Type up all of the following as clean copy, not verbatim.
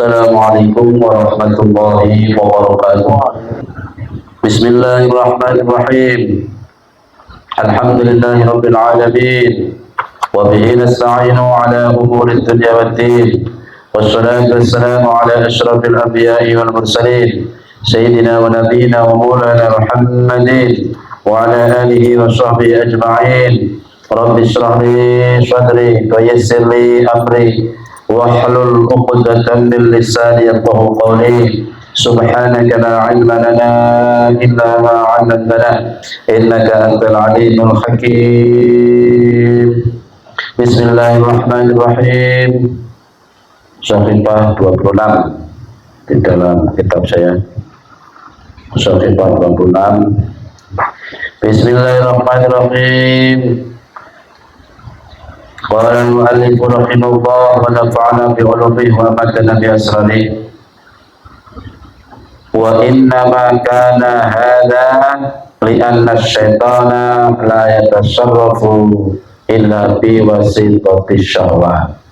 Assalamualaikum warahmatullahi wabarakatuh. Bismillahirrahmanirrahim. Alhamdulillahi rabbil alamin. Wa bihi nasta'inu ala umuri dunya waddin. Wassalatu wassalamu ala asyrafil anbiya'i wal mursalin. Sayyidina wa nabiyyina wa maulana Muhammadin wa ala alihi wa sahbihi ajma'in. Rabbi shrah li sadri wa yassir li amri wahlul 'uqdatam min lisani yafqahu qawli. Subhanaka la 'ilma lana illa ma 'allamtana innaka antal 'alimul hakim. Bismillahirrahmanirrahim. Shafifah 26 di dalam kitab saya. Shafifah 26. Bismillahirrahmanirrahim. Qala al-mu'allif rahimahullah wa nafa'ana bi 'ulumihi wa amatana bi asrarihi. Wa innama kana hadha li'anna asyaitana la yatasarrafu illa bi wasitati syahwah.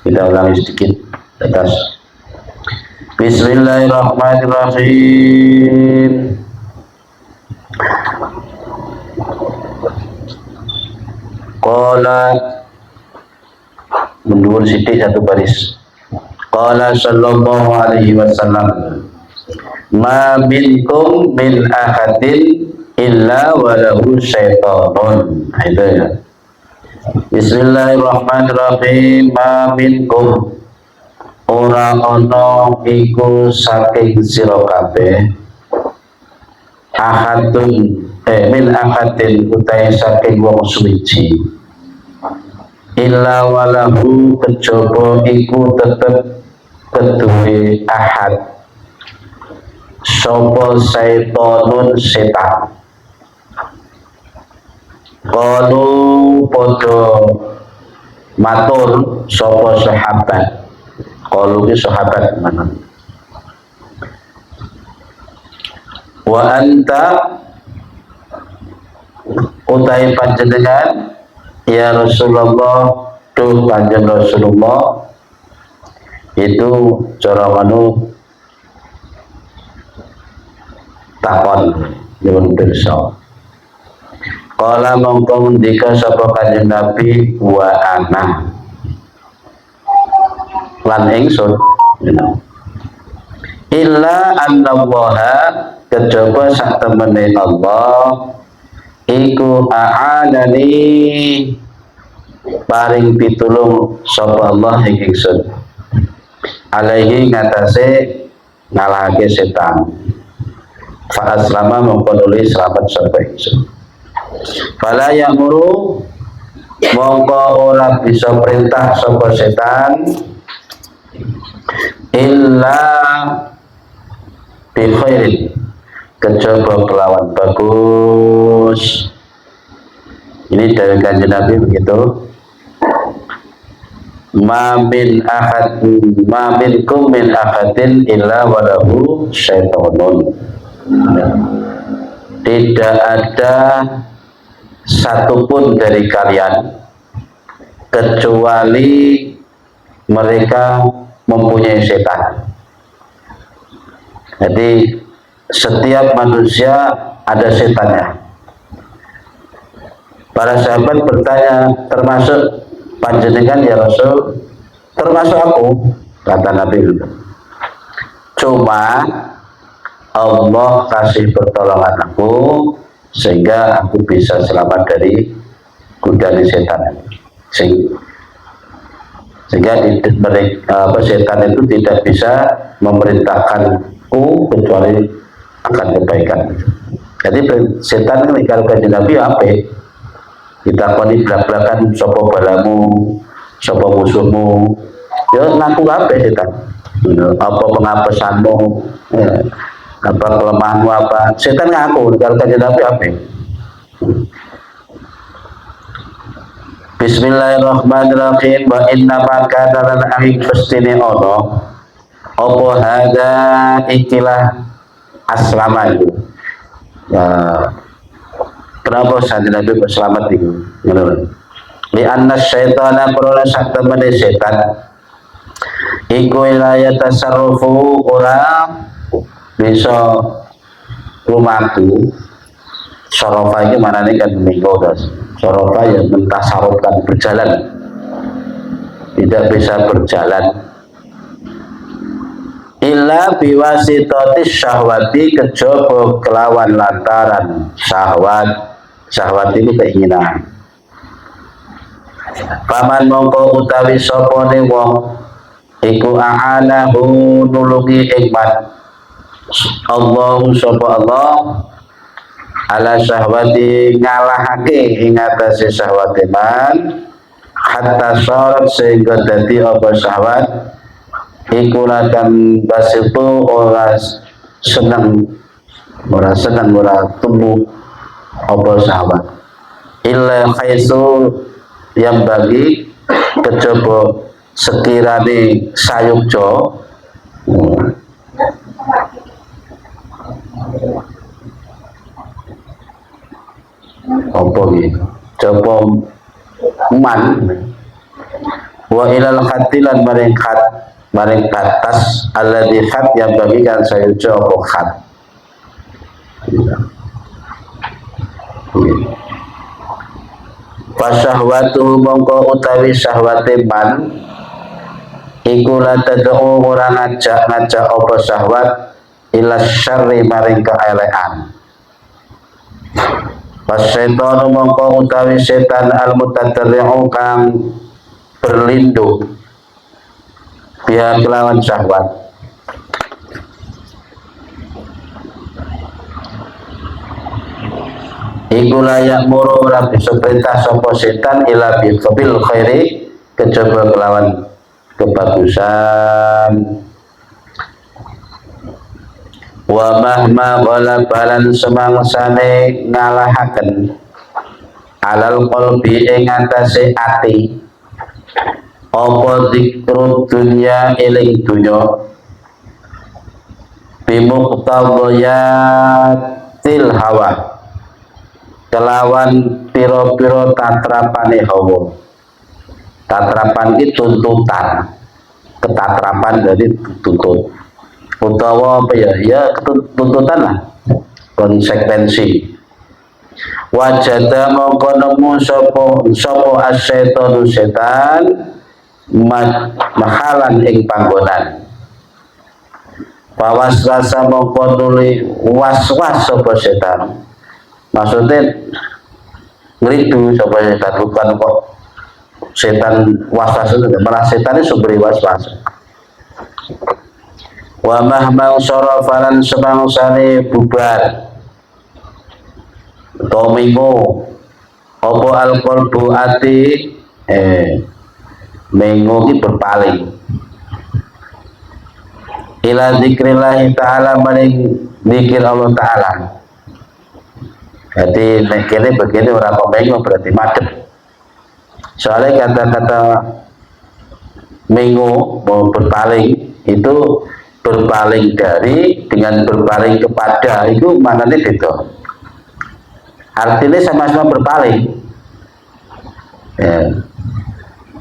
Kita ulangi sedikit atas. Bismillahirrahmanirrahim. Qala, mundur sidik satu baris. Qala sallallahu alaihi wasallam, ma minkum min ahadin illa walahu syaitanun. Itu ya. Bismillahirrahmanirrahim. Ma minkum, ora ono iku saking sira kabeh, ahadun min ahadin utai saking wong suci, illa walahu kejaba iku tetep keduwe ahad sapa syaitonun setan. Qalu padha matur sapa sahabat. Qalu ki sahabat mana? Wa anta utai panjenengan ya Rasulullah, tuh panjen Rasulullah, itu cara manu takon nyuwun pirsa. Qala mongko ngendika sapa kanjeng Nabi, wa ana lan ingsun, illa annallaha kejaba sak temene Allah iku a'anani paring pitulung sapa Allah ing ingsun alaihi ngatasé ngalahake setan. Fa aslama mongko nulis selamat sapa ingsun. Fala ya'muru mongko ora bisa perintah sapa setan illa bi khairin kejaba kelawan bagus. Ini dari kanjeng Nabi begitu. Ma minkum min ahadin illa walahu syaitonun. Tidak ada satupun dari kalian kecuali mereka mempunyai setan. Jadi setiap manusia ada setannya. Para sahabat bertanya, termasuk panjenengan ya Rasul? Termasuk aku, kata Nabi. Cuma Allah kasih pertolongan aku sehingga aku bisa selamat dari godaan setan. Sehingga setan itu tidak bisa memerintahkanku kecuali akan kebaikan. Jadi setan kan kalau kanjeng Nabi apa? Kita koni belak-belakan sapa balamu, sapa musuhmu. Ya ngaku apa setan? Apa pengapesanmu? Ya, apa kelemahanmu apa? Setan ngaku kalau kanjeng Nabi apa? Bismillahirrahmanirrahim. Wa inna ma kana lan ahik fastini ono apa hada ikilah aslama itu. Kenapa saja Nabi selamat itu? Li anna syaitana prona sakta mane setan iku ilaya tasarrufu ora bisa lumaku. Sorofa ini mana nih kan minggu terus. Sorofa yang mentasarufkan berjalan, tidak bisa berjalan. Illa biwasitotis syahwati kejaba kelawan lantaran syahwat. Syahwat ini keinginan. Paman mongko utawi sopone wong iku a'anahu nulungi ikmat Allah sapa Allah ala syahwati ngalahake ing atase syahwat man hatta syarat sehingga dadi apa syahwat iku lakan basitu ora seneng ora tumbuh apa syahwat illa khaisu yang bagi kejaba sekirane sayukja apa iki coba man wa ilal khatilan maring batas alladzi khat yang bagikan sayukja apa khat fasyahwatu mongko utawi syahwate man iku la tad'u ora ngajak apa syahwat ila syarri maring kaelekan. Fasyaitan mongko utawi setan al-mutadarri'u kang berlindung biha kelawan syahwat. Iku layak muru ora bisa perintah sapa setan ila bil khairi kejaba kelawan kebagusan. Wa mahma ghalabalan semangsane ngalahaken alal qalbi ing atase ati apa zikru dunya eling dunya bimuqtadhayatil hawa kelawan piro-piro tatrapane hawa. Tatrapan itu tuntutan, ketatrapan dari tuntut utawa apa ya tuntutan lah, konsekuensi. Wajada mongko nemu sapa asyaiton setan mahalan ing panggonan. Pawaswasa mongko nuli was-was sapa setan. Maksudnya ngeridu sapa setan, bukan kok setan was-was itu, malah setan itu sumber was-was. Wa mahmang sorofalan semangsane bubar tomingo opo alqalbu ati mengo ki berpaling ila zikrillah ta'ala maring zikir Allah ta'ala. Jadi kene begini orang pemengo berarti madep. Soalnya kata-kata mengo mau berpaling itu berpaling dari dengan berpaling kepada itu maknanya beda. Artinya sama-sama berpaling. Ya.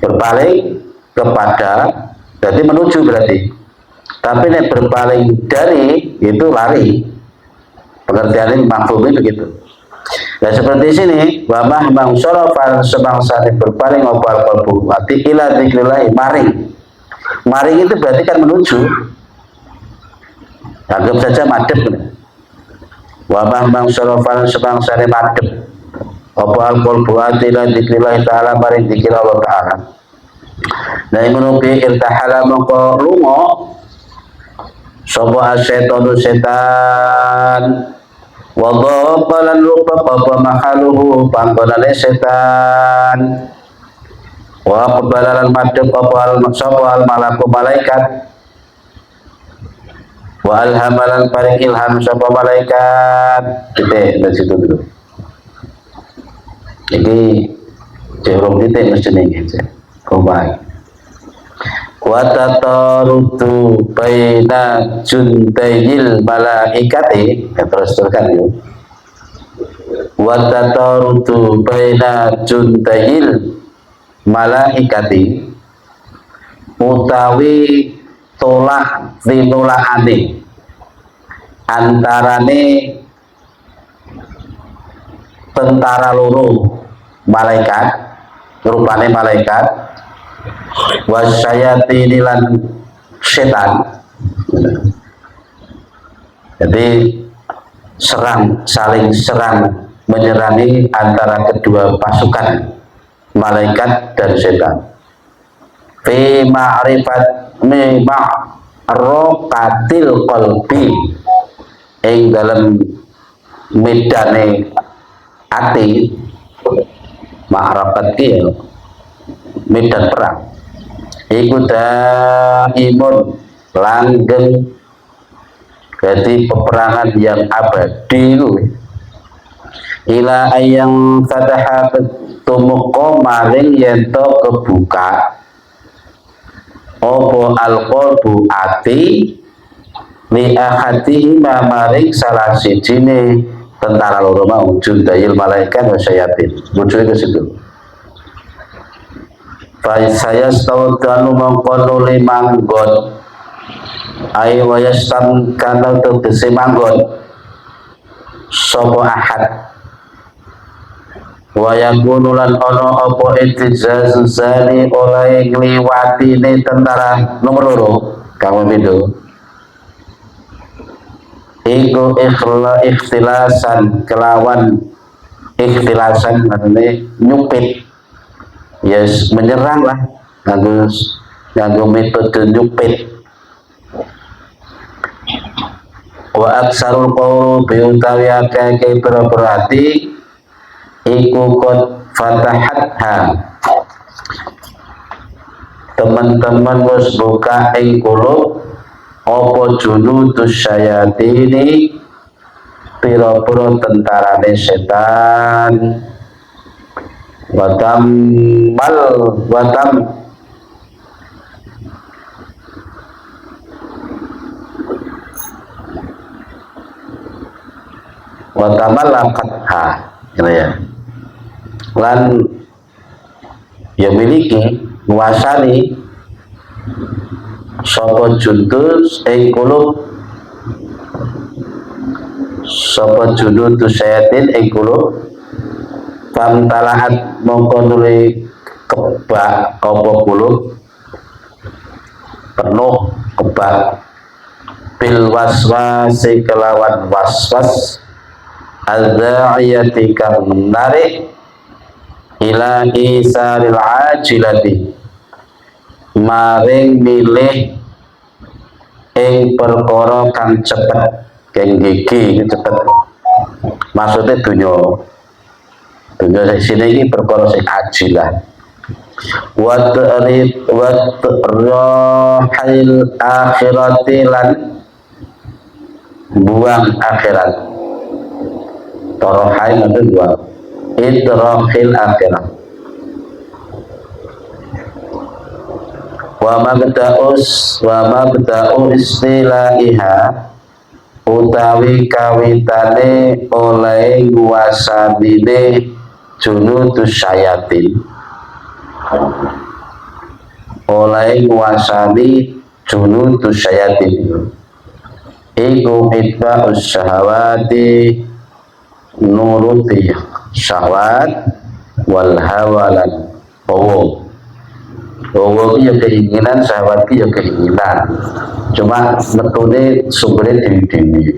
Berpaling kepada berarti menuju berarti. Tapi nek berpaling dari itu lari. Pengertiannya mafhumnya begitu. Nah seperti sini wa mahmang syarafal sebangsa berpaling opal qalbu hati ila zikrillah maring. Maring itu berarti kan menuju. Anggap saja madep. Wa mahmang syarafal sebangsa madep. Opal qalbu hati ila zikrillah ta'ala maring zikir Allah ta'ala. Nah ngono bi irtahala mongko lunga sapa asyaiton setan wa dhalan lupa apa mahaluhu panggonane setan wa qabalalan madhep apa sapa al malaku malaikat wa alhamalan paring ilham sapa malaikat titik dari situ dulu. Jadi jeruk titik mesti nih kombai wa tatarutu baina juntayil malaikati teruskan yuk wa tatarutu baina juntayil malaikati utawi tolak tinulaane antarane tentara loro malaikat rupane malaikat wasyayatini lan setan. Jadi saling serang menyerangi antara kedua pasukan malaikat dan setan. Fi ma'rifat ma'rokatil qalbi ing dalam medane ati ma'rafat ki medan perang iku daimun langgeng. Jadi peperangan yang abadi itu ila ayang fataha tumuko maring yento kebuka opo alqalbu ati li ahadi maring salah sijine tentara loro mau jundayil malaikat wa syayatin muncul ke situ. Fa saya stawadanu mangkono limanggon ayo wayastan kana tegese manggon sapa ahad wayakunu lan ana apa ittizazu zani oleh ngliwatine tentara nomor loro kang pindho iku ikhtilasan kelawan ikhtilasan maknane nyupit yes menyerang lah nganggo metode nyupit. Wa aksarul qawl biutawi akeh berarti iku qad fatahatha teman-teman wis buka ing qulub apa junudus syayatini pira-pira tentarane setan watam watamallaqatha gitu ya. Lan ya miliki nguasani sapa jundus ing qulub sapa jundus syayatin ing qulub pamtalahat mongko nuli kebak apa qulub penuh kebak bil waswasi kelawan waswas al-da'iyati kang narik ila isaril ajilati maring milih ing perkara kang cepet kang gigi cepet maksudnya dunya sini ini perkara sing ajilah wa rahil akhirati lan buang akhirat torohai nanti dua idrohil akhirat wa mabda'u istilaiha utawi kawitane oleh nguasadine junudus syayatin oleh nguasani junudus syayatin iku itba'us syahawati nuruti syahwat wal hawalan hawa ya keinginan syahwat ya keinginan cuma metode sumbernya dewi-dewi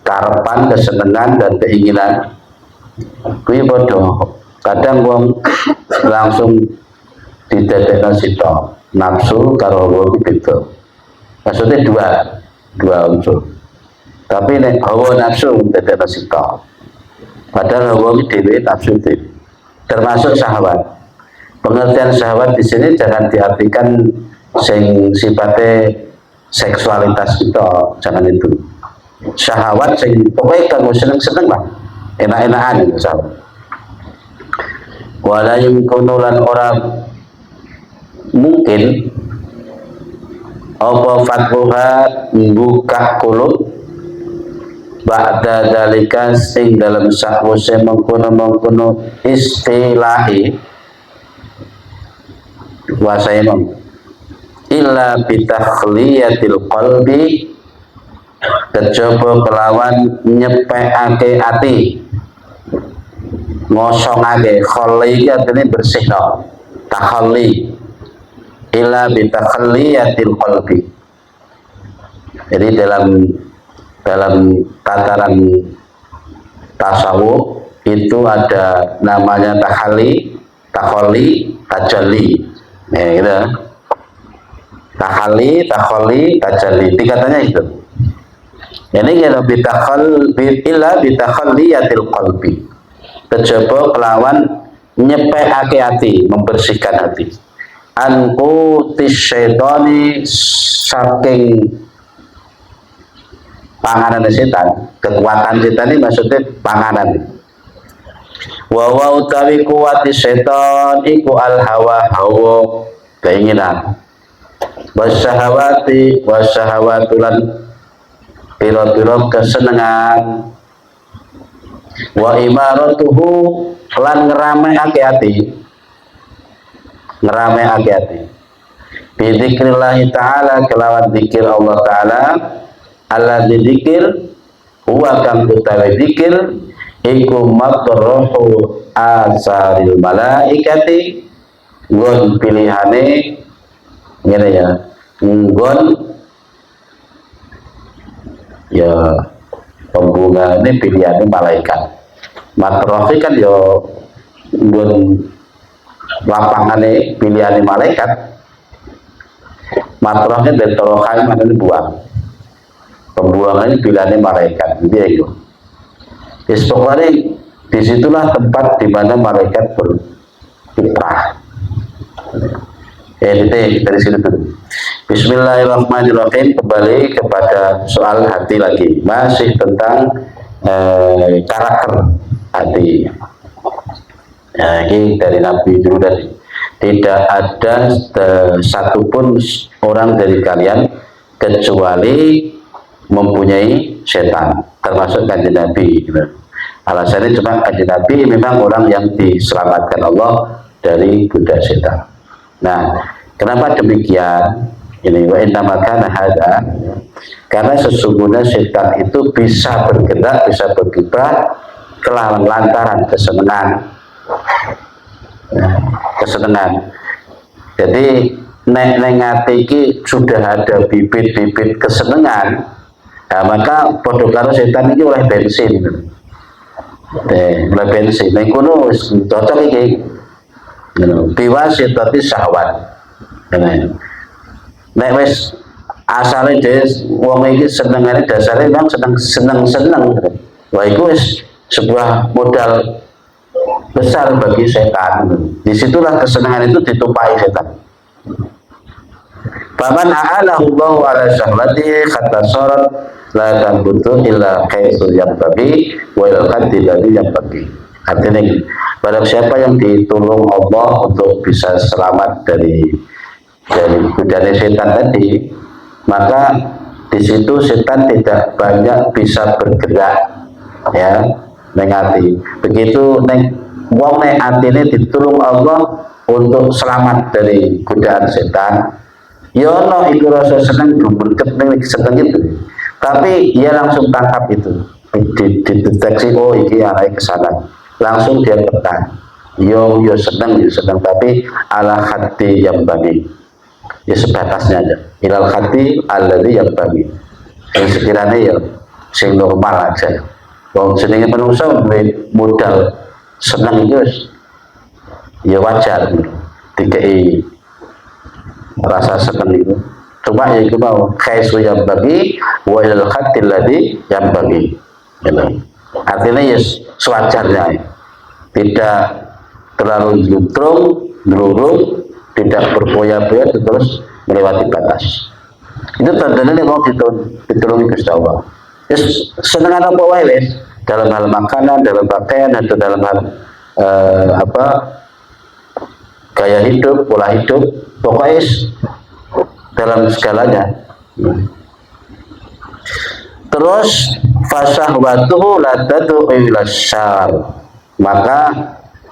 karepan kesenangan dan keinginan kuwi padha kadang wong langsung didadekno sita nafsu karo hawa beda maksudnya dua unsur tapi nek hawa nafsu didadekno sita padahal hawa dhewe nafsu dhewe termasuk syahwat. Pengertian syahwat di sini jangan diartikan sing sifatnya seksualitas itu, jangan itu. Syahwat sing pokoknya kamu seneng-seneng lah, enak-enakan itu syahwat. Wala yumkunulan orang mungkin apa fathuha buka kulub ba'da dalika sing dalam sahwuse mengkono-mengkono istilahi wasainon illa bitakhliyatil qalbi, kejaba kelawan nyepekake ati, ngosongake. Khalli iki artine bersihno, takhalli, illa bitakhliyatil qalbi. Jadi dalam tataran tasawuf itu ada namanya takhalli, tajalli. Ya, gitu. Takhalli, tajalli. Tingkatannya itu. Ini kita illa bitakhalliyatil qalbi. Kejaba kelawan nyepekake hati, membersihkan hati. Anku tisyaitoni, saking panganan setan. Kekuatan setan ini maksudnya panganan. Wa utawi kuwati setan iku al hawa keinginan. Wasyahawatulan piro-piro kesenangan. Wa imaratuhu lan ngeramekake ati, bi dzikrillahi ta'ala, kelawan zikir Allah Ta'ala. Allah dzikir huwa kang utawi zikir iku matrohu asaril malaikati, nggon pilihane ngene ya, nggon ya pembungane pilihane malaikat. Matrohi kan yo nggon lapangane pilihane malaikat. Matrohnya dari torokai maknanya buang, pembuangannya pilihane malaikat. Dia itu pokoknya disitulah tempat di mana malaikat berkiprah. Dari sini dulu. Bismillahirrahmanirrahim. Kembali kepada soal hati lagi, masih tentang karakter hati. Ini dari Nabi dulu tadi. Tidak ada satupun orang dari kalian kecuali mempunyai setan, termasuk kanjeng Nabi. Alasannya cuma kanjeng Nabi memang orang yang diselamatkan Allah dari godaan setan. Nah, kenapa demikian? Ini wa inna makana hadza, karena sesungguhnya setan itu bisa bergerak, bisa berkiprah kelawan lantaran kesenangan. Jadi neng ati iki sudah ada bibit-bibit kesenangan, nah, maka padha karo setan iki oleh bensin. Oleh bensin. Ning kono wis cocok iki. Biwasitati syahwat. Nek wis asale dhewe wong iki senengane dasare memang seneng. Wah iku wis sebuah modal besar bagi setan. Disitulah kesenangan itu ditumpai setan. Faman a'alahu Allahu ala syahwatihi khatta sarat la tambutu illa kaisul yanbaghi wa il qaddi ladzi yanbaghi. Artinya barang siapa yang ditolong Allah untuk bisa selamat dari godaan setan tadi, maka di situ setan tidak banyak bisa bergerak, ya, neng ati. Begitu neng wong neng atine ditolong Allah untuk selamat dari godaan setan, ya no itu rasa seneng berket neng seneng itu, tapi dia langsung tangkap itu, dideteksi, oh iki arahnya kesana, langsung dia peta. Yo seneng, tapi ala hati yang bagi, ya sebatasnya aja. Ilal hati alladzi yang bagi, yang sekiranya ya sing normal aja. Wong jenenge manusia modal seneng itu ya wajar, dikei rasa seneng itu. Cuma ya itu mau khaisu yang bagi wa ilal hati alladzi yang bagi. Artinya ya sewajarnya, tidak terlalu nurung, tidak berpoya-poya terus melewati batas. Itu tandanya mau ditolongi Gusti Allah. Senengan apa wae wis, dalam hal makanan, dalam pakaian, atau dalam hal gaya hidup, pola hidup, pokoknya dalam segalanya. Terus fasahwatuhu la tad'u ila syarr, maka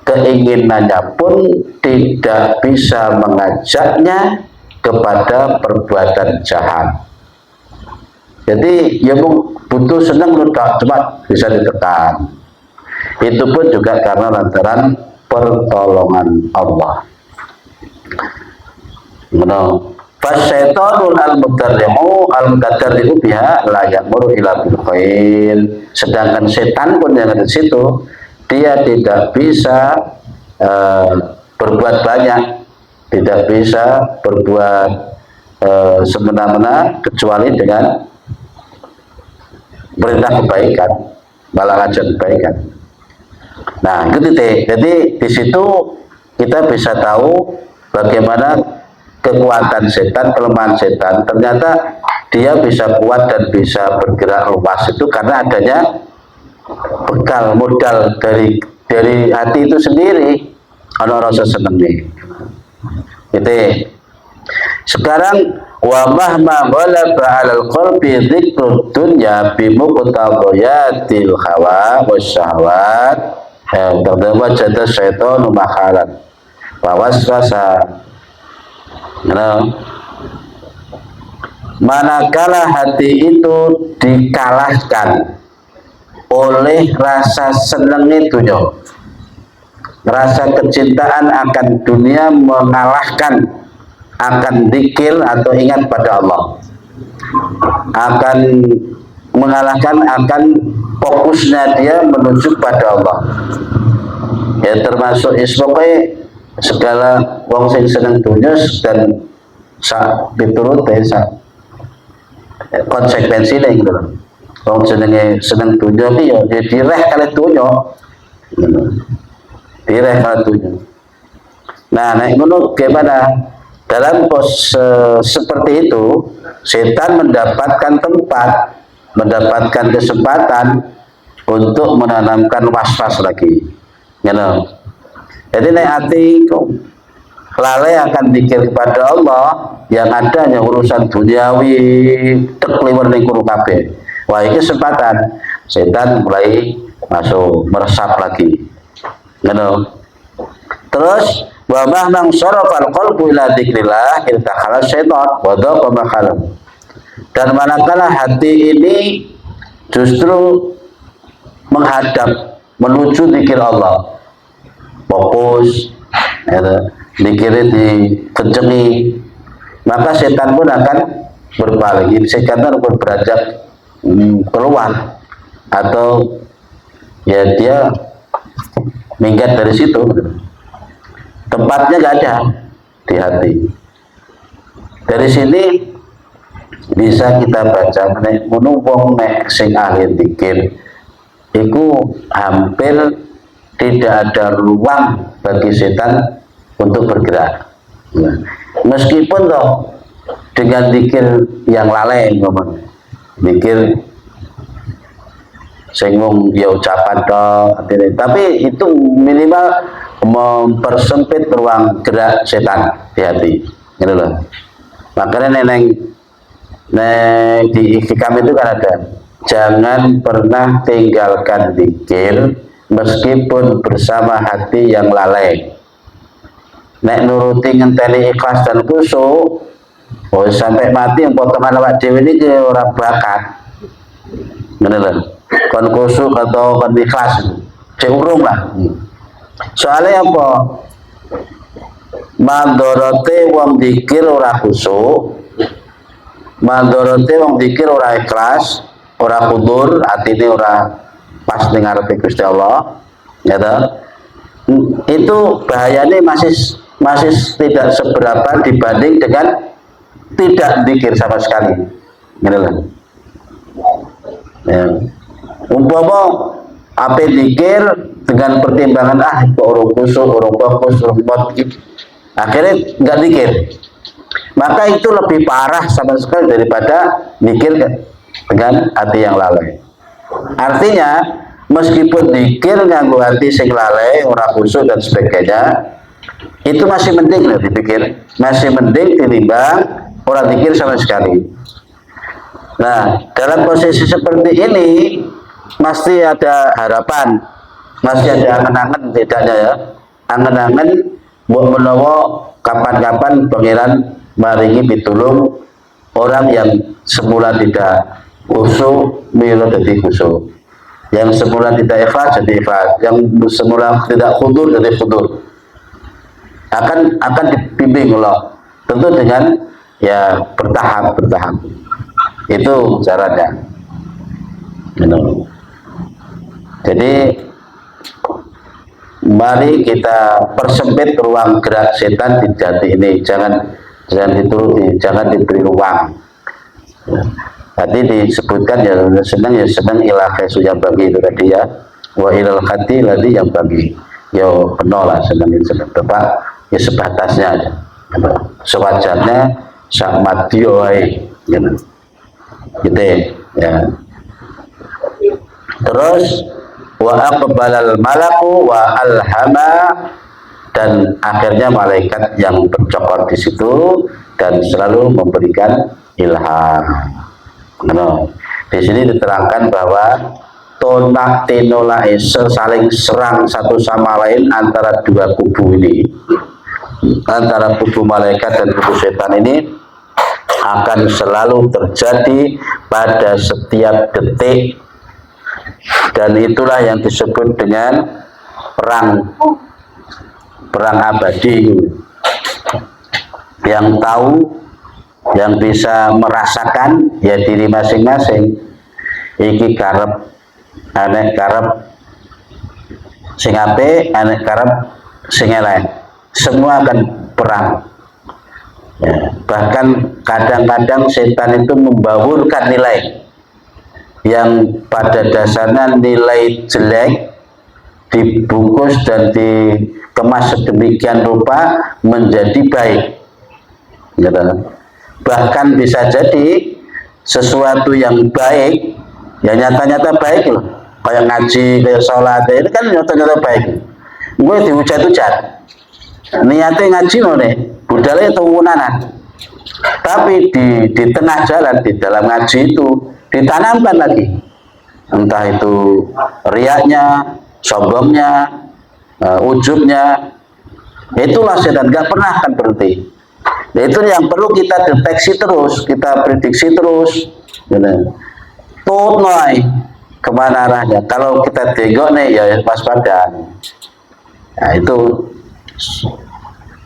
keinginannya pun tidak bisa mengajaknya kepada perbuatan jahat. Jadi ya butuh senang cuma bisa ditekan. Itu pun juga karena lantaran pertolongan Allah. Fasyaitonul al-mutarri'u biha la ya'muru ila bil khair. Sedangkan setan pun yang ada di situ, dia tidak bisa berbuat banyak, tidak bisa berbuat semena-mena kecuali dengan perintah kebaikan, malah ngajak kebaikan. Nah, itu titik. Jadi di situ kita bisa tahu bagaimana kekuatan setan, kelemahan setan. Ternyata dia bisa kuat dan bisa bergerak luas itu karena adanya bekal modal dari hati itu sendiri. Ono rasa seneng nih. Gitu. Sekarang wa mahma ghalaba 'alal qalbi dzikrud dunya bi muqtadayatil hawa wasyahwat tadawwajada syaitanu makhalan wa waswasa. Manakala hati itu dikalahkan oleh rasa seneng dunia, rasa kecintaan akan dunia mengalahkan akan zikir atau ingat pada Allah, akan mengalahkan akan fokusnya dia menuju pada Allah. Ya termasuk ispokai segala wong sing seneng dunia dan sak piturut sak konsekuensi nih gitu. Wong seneng dunia ki ya direh kali dunia. Direh kali dunia. Nah, nek ngono gimana? Dalam pos seperti itu, setan mendapatkan tempat, mendapatkan kesempatan untuk menanamkan was-was lagi. You know? Jadi nek hati lalai akan dikir kepada Allah, yang ada hanya urusan duniawi, tekliwer ning kulo kabeh. Wah, ini kesempatan setan mulai masuk meresap lagi. You know? Terus wa mahman sarafal qalbu ila dzikrillah iltakhala syaitan wa dhaqa makhalam. Dan manakala hati ini justru menghadap menuju zikir Allah, fokus ya, zikirnya dikencengi, maka setan pun akan berbalik. Setan pun beranjak keluar atau ya dia minggat dari situ. Tempatnya gak ada di hati. Dari sini bisa kita baca menunggu nek sing ahli zikir itu hampir tidak ada ruang bagi setan untuk bergerak. Nah, meskipun toh dengan zikir yang lalai, zikir singgung dia ucapan toh, tapi itu minimal mempersempit ruang gerak setan di hati, gitu loh. Makanya di ikhtikam itu kan ada, jangan pernah tinggalkan zikir meskipun bersama hati yang lalai. Nek nuruti ngenteni ikhlas dan khusyuk, oh sampai mati yang potongan awak dhewe ini ke orang bakat, gitu loh. Kon khusyuk atau kon ikhlas, urung lah. Soalnya apa? Mandorote wong dikir ora khusyuk, mandorote wong dikir ora ikhlas, ora kudur, atine ora pas dengar Gusti Allah, ya toh? Itu bahayanya masih tidak seberapa dibanding dengan tidak dikir sama sekali, gitu loh. Ya. Umpama apa dikir dengan pertimbangan kok orang khusyuk, orang fokus, orang motif, akhirnya nggak dikir, maka itu lebih parah sama sekali daripada dikir dengan hati yang lalai. Artinya meskipun dikir nganggo hati sing lalai, orang khusyuk dan sebagainya, itu masih mending loh dipikir, masih mending ditimbang orang dikir sama sekali. Nah, dalam posisi seperti ini masih ada harapan, masih ada angan-angan tidaknya ya, angan-angan buat menawa kapan-kapan pangeran maringi pitulung orang yang semula tidak khusyuk mila jadi khusyuk, yang semula tidak ikhlas jadi ikhlas, yang semula tidak khudur jadi khudur. Akan dibimbing Allah, tentu dengan ya bertahap. Itu caranya. Jadi mari kita persempit ruang gerak setan di jati ini, jangan dituruti, jangan diberi ruang. Tadi disebutkan ya senang ilah kesu yang bagi itu tadi ya, wa ilal hati tadi yang bagi yo penolak senang Bapak ya sebatasnya aja, sewajarnya sak matio gitu ya. Terus wa aqbalal malaku wa alhama, dan akhirnya malaikat yang bercokol di situ dan selalu memberikan ilham. Di sini diterangkan bahwa tonak tinolai saling serang satu sama lain antara dua kubu ini, antara kubu malaikat dan kubu setan ini akan selalu terjadi pada setiap detik, dan itulah yang disebut dengan perang abadi. Yang tahu, yang bisa merasakan ya diri masing-masing. Iki karep, anek karep sing apik, anek karep sing elek. Semua akan perang. Ya, bahkan kadang-kadang setan itu membaurkan nilai yang pada dasarnya nilai jelek dibungkus dan dikemas sedemikian rupa menjadi baik. Gitu. Bahkan bisa jadi sesuatu yang baik, ya nyata-nyata baik loh, kayak ngaji, kayak sholat, ini kan nyata-nyata baik. Gue dihujat-hujat, niatnya ngaji loh nih, budalnya itu unanan. Tapi di tengah jalan, di dalam ngaji itu ditanamkan lagi, entah itu riaknya, sombongnya, ujubnya, itulah setan, gak pernah akan berhenti. Nah, itu yang perlu kita deteksi terus, kita prediksi terus, tuh noy kemana arahnya. Kalau kita tengok nih ya waspada. Nah itu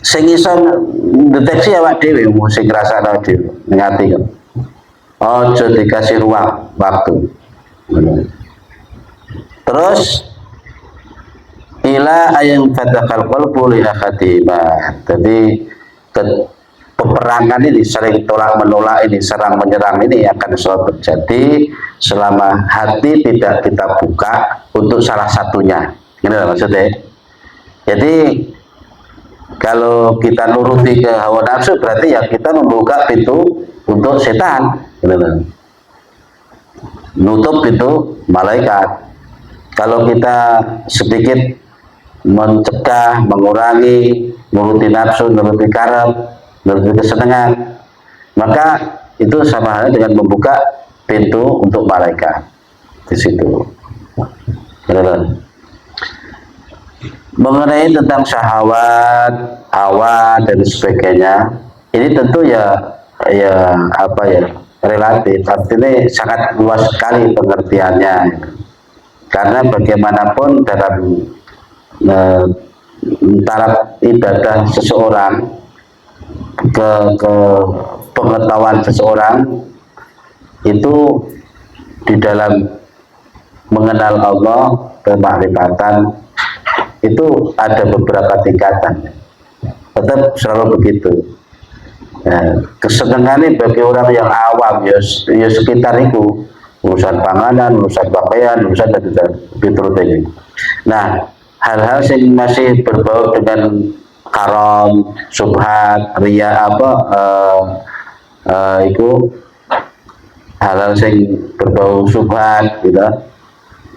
sing iso deteksi awak dhewe, sing ngrasakno dhewe, ngati kan. Ojo dikasih ruang waktu. Terus ila ayang fatakal qalbu li akhatimah. Jadi peperangan ini sering tolak menolak ini, serang menyerang ini akan selalu terjadi selama hati tidak kita buka untuk salah satunya. Ini maksudnya. Jadi kalau kita nuruti ke hawa nafsu berarti ya kita membuka pintu untuk setan. Nutup pintu malaikat. Kalau kita sedikit mencegah, mengurangi, nuruti nafsu, nuruti karep, nuruti kesenangan, maka itu sama halnya dengan membuka pintu untuk malaikat di situ. Mengenai tentang syahwat, hawa dan sebagainya, ini tentu ya relatif, artinya sangat luas sekali pengertiannya. Karena bagaimanapun dalam taraf ibadah seseorang ke pengetahuan seseorang itu di dalam mengenal Allah, kemakrifatan itu ada beberapa tingkatan, tetap selalu begitu. Kesenangan bagi orang yang awam ya sekitar itu, urusan panganan, urusan pakaian, urusan dan ini. Nah, hal-hal yang masih berbau dengan haram, subhat, riya itu hal-hal yang berbau subhat, gitu,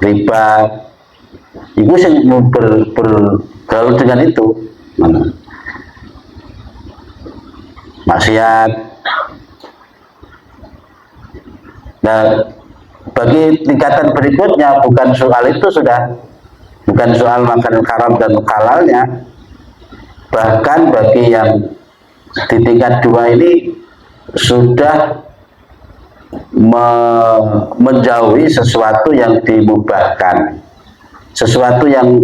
riba, itu yang bergaul dengan itu, maksiat. Nah, bagi tingkatan berikutnya bukan soal itu sudah, bukan soal makan haram dan halalnya, bahkan bagi yang di tingkat 2 ini sudah menjauhi sesuatu yang dimubahkan, sesuatu yang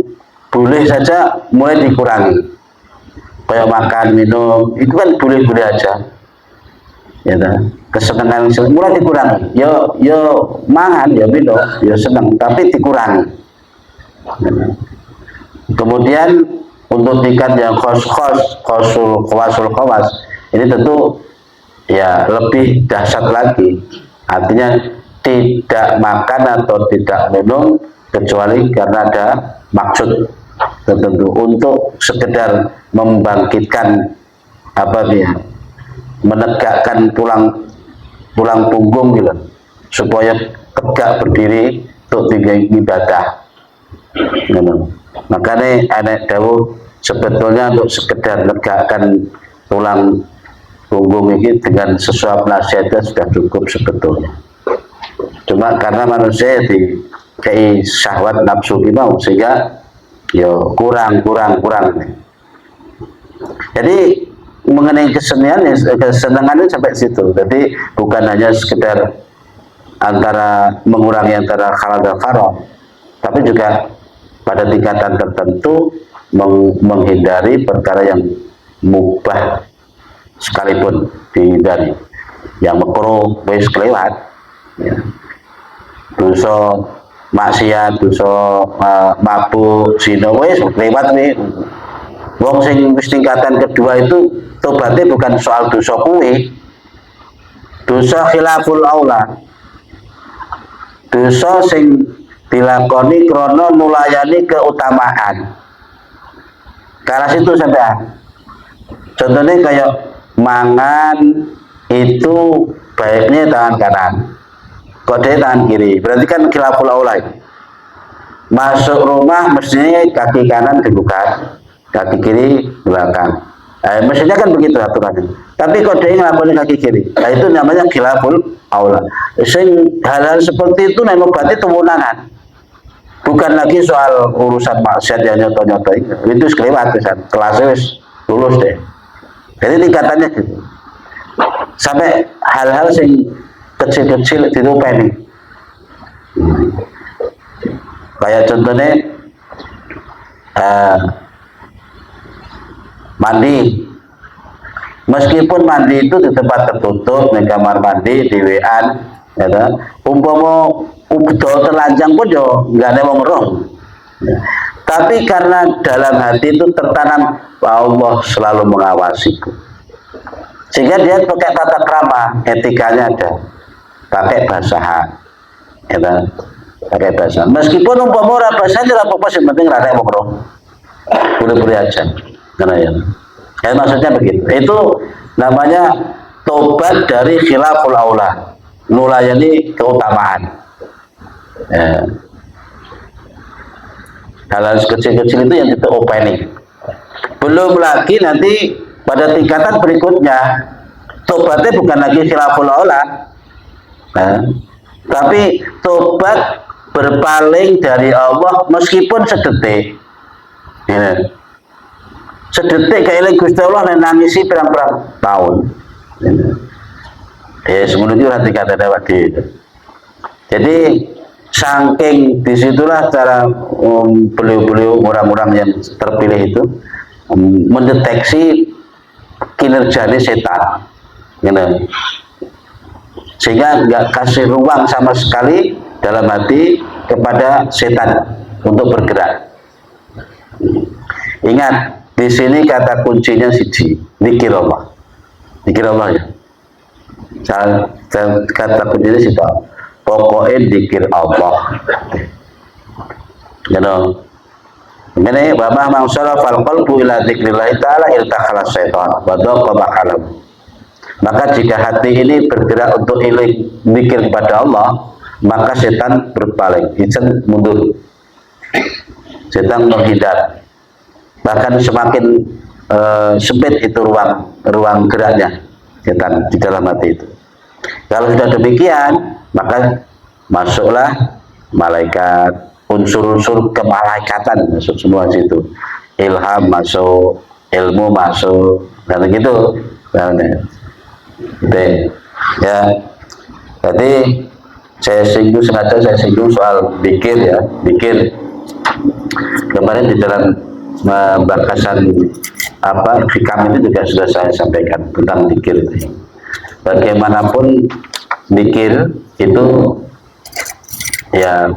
boleh saja mulai dikurangi, kayak makan minum itu kan boleh-boleh aja ya, kesenangan mulai dikurangi, yo mangan ya minum ya senang tapi dikurangi. Kemudian untuk tingkat yang khawasul khawas ini tentu ya lebih dahsyat lagi, artinya tidak makan atau tidak minum kecuali karena ada maksud tertentu untuk sekedar membangkitkan menegakkan tulang punggung gitu, supaya tegak berdiri untuk tinggi ibadah. Makanya anak dawuh sebetulnya untuk sekedar menegakkan tulang punggung ini dengan sesuap nasihatnya sudah cukup sebetulnya. Cuma karena manusia kayak syahwat nafsu mau sehingga yo kurang. Jadi mengenai kesenangan itu sampai situ. Jadi bukan hanya sekedar mengurangi antara halal dan haram, tapi juga pada tingkatan tertentu menghindari perkara yang mubah sekalipun dihindari. Yang makruh wis kelewat ya. Dosa maksiat, dosa mabuk, zina wis kelewat nih. Wong sing wis tingkatan kedua itu tobatnya bukan soal dosa kuwi, dosa khilaful aula, dosa sing dilakoni krono nulayani keutamaan. Karena situ sampean. Contohnya kayak mangan itu baiknya tangan kanan, kode tangan kiri, berarti kan khilaful aula. Masuk rumah mestinya kaki kanan dibuka, kaki kiri belakang. Mestinya kan begitu aturannya. Tapi kode ngelakuin kaki kiri, nah itu namanya khilaful aula. Hal-hal seperti itu memang berarti kewenangan. Bukan lagi soal urusan maksiat yang nyoto-nyoto itu kelewat kelasnya lulus deh. Jadi tingkatannya gitu. Sampai hal-hal yang kecil-kecil dirupeni. Kayak contohnya mandi. Meskipun mandi itu di tempat tertutup, di kamar mandi, di WA, ya kan? Umpama udah telanjang pun yo nggak ada yang roh. Tapi karena dalam hati itu tertanam Allah selalu mengawasiku, sehingga dia pakai tata krama, etikanya ada, pakai basahan, ya kan? Pakai bahasa. Meskipun umpama ora bahasa tidak apa-apa, yang penting rada yang roh, boleh-boleh aja, karena ya. Maksudnya begitu. Itu namanya tobat dari khilaful aula, nulayani keutamaan. Ya. Hal-hal kecil-kecil itu yang kita openi. Belum lagi nanti pada tingkatan berikutnya tobatnya bukan lagi khilaful aula, tapi tobat berpaling dari Allah meskipun sedetik. Ya. Sedetik kayak Gusti Allah nangisi perang-perang tahun. Ya semuanya itu nanti kata dapat itu. Jadi saking disitulah cara beliau-beliau orang-orang yang terpilih itu mendeteksi kinerjanya setan, sehingga nggak kasih ruang sama sekali dalam hati kepada setan untuk bergerak. Ingat di sini kata kuncinya siji, zikir Allah ya. Kata kuncinya siji. Pokoknya zikir Allah. Ini babah mangsara fal qalbu ila dzikrillah taala iltakhala syaitan wa daqa makalam. Maka jika hati ini bergerak untuk zikir kepada Allah, maka setan berpaling, izin mundur. Setan menghindar. Bahkan semakin sempit itu ruang geraknya setan di dalam hati itu. Kalau sudah demikian, maka masuklah malaikat, unsur-unsur kemalaikatan masuk semua situ. Ilham masuk, ilmu masuk, dan begitu. Ya, jadi sengaja saya singgung soal zikir ya, zikir. Kemarin di dalam bakasan hikam ini juga sudah saya sampaikan tentang zikir. Bagaimanapun zikir itu ya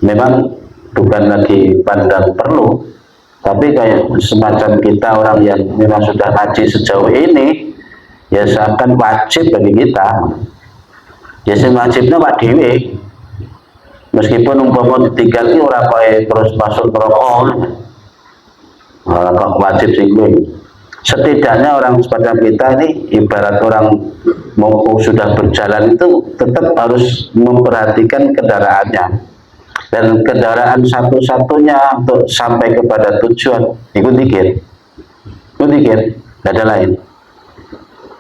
memang bukan lagi pandang perlu, tapi kayak semacam kita orang yang memang sudah ngaji sejauh ini, ya seakan wajib bagi kita. Ya sing wajibnya Pak Dewi, meskipun umpama ditinggal ini orang kaya terus masuk neraka, orang kok wajib sing kuwi. Setidaknya orang semacam kita ini ibarat orang mau sudah berjalan itu tetap harus memperhatikan kendaraannya, dan kendaraan satu-satunya untuk sampai kepada tujuan itu zikir, tidak ada lain,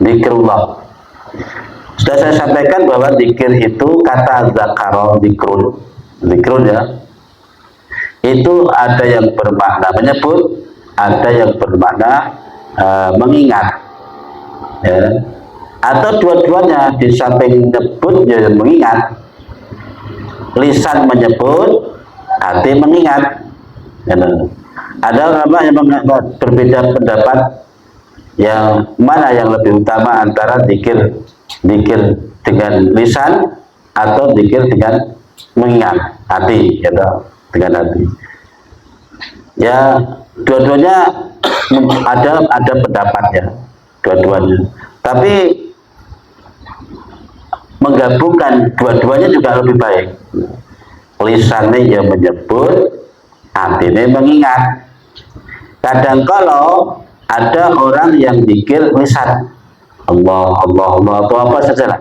zikrullah. Sudah saya sampaikan bahwa zikir itu kata zakaro, zikrun ya, itu ada yang bermakna menyebut, ada yang bermakna mengingat ya. Atau dua-duanya, di samping menyebut ya mengingat, lisan menyebut, hati mengingat ya. Ada ulama yang berbeda pendapat yang mana yang lebih utama antara zikir dengan lisan atau zikir dengan mengingat hati ya, dengan hati ya. Dua-duanya ada pendapatnya, dua-duanya, tapi menggabungkan dua-duanya juga lebih baik. Lisannya yang menyebut, hatinya mengingat. Kadang kalau ada orang yang zikir lisan Allah Allah Allah atau apa saja lah,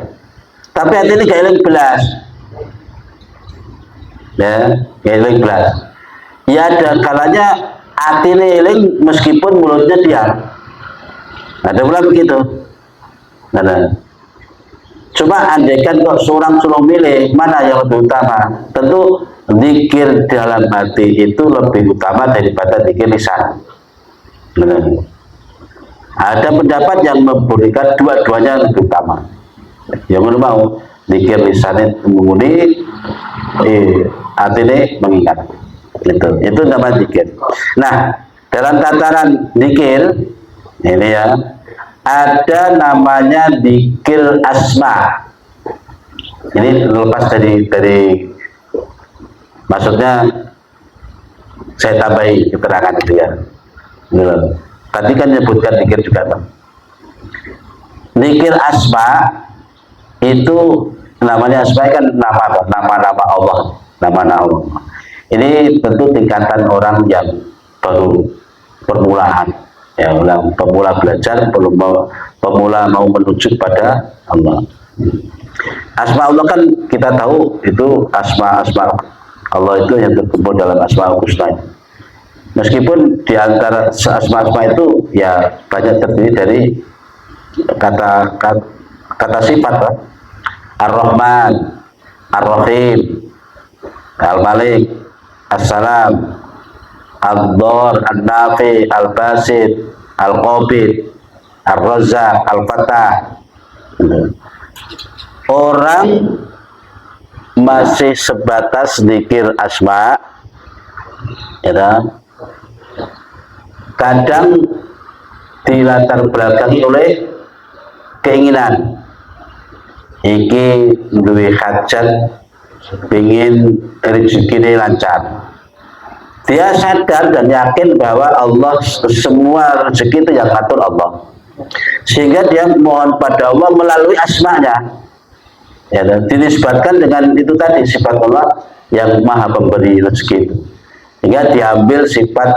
tapi hatinya gak eling belas ya, gak eling belas ya. Ada kalanya hatinya eling meskipun mulutnya diam, ada pula begitu. Cuma andaikan kok seorang suruh milih mana yang lebih utama, tentu zikir dalam hati itu lebih utama daripada zikir lisan. Ada pendapat yang membolehkan dua-duanya lebih utama. Yang mau zikir lisannya mengundi, hatinya mengingat. Itu nama zikir. Nah, dalam tataran zikir ini ya, ada namanya zikir asma. Ini lepas dari maksudnya saya tambahi keterangan itu ya. Tadi kan menyebutkan zikir juga kan. Zikir asma itu namanya, asma kan nama-nama Allah, nama-nama Allah. Ini tentu tingkatan orang yang baru permulaan, ya, orang pemula belajar, pemula mau menuju pada Allah. Asma Allah kan kita tahu itu asma Allah itu yang terkumpul dalam Asmaul Husna. Meskipun di antara asma-asma itu ya banyak terdiri dari kata sifat, Ar-Rahman, Ar-Rahim, Al-Malik, As-Salam, Ad-Dhar, An-Nafi, Al-Basit, Al-Qabid, Ar-Razzaq, Al-Fatah. Orang masih sebatas zikir asma ya, kadang dilatar belakangi oleh keinginan, iki duwe hajat, ingin rezekinya lancar. Dia sadar dan yakin bahwa Allah, semua rezeki itu yang ngatur Allah, sehingga dia mohon pada Allah melalui asmanya ya, dan dinisbatkan dengan itu tadi, sifat Allah yang maha pemberi rezeki itu, sehingga diambil sifat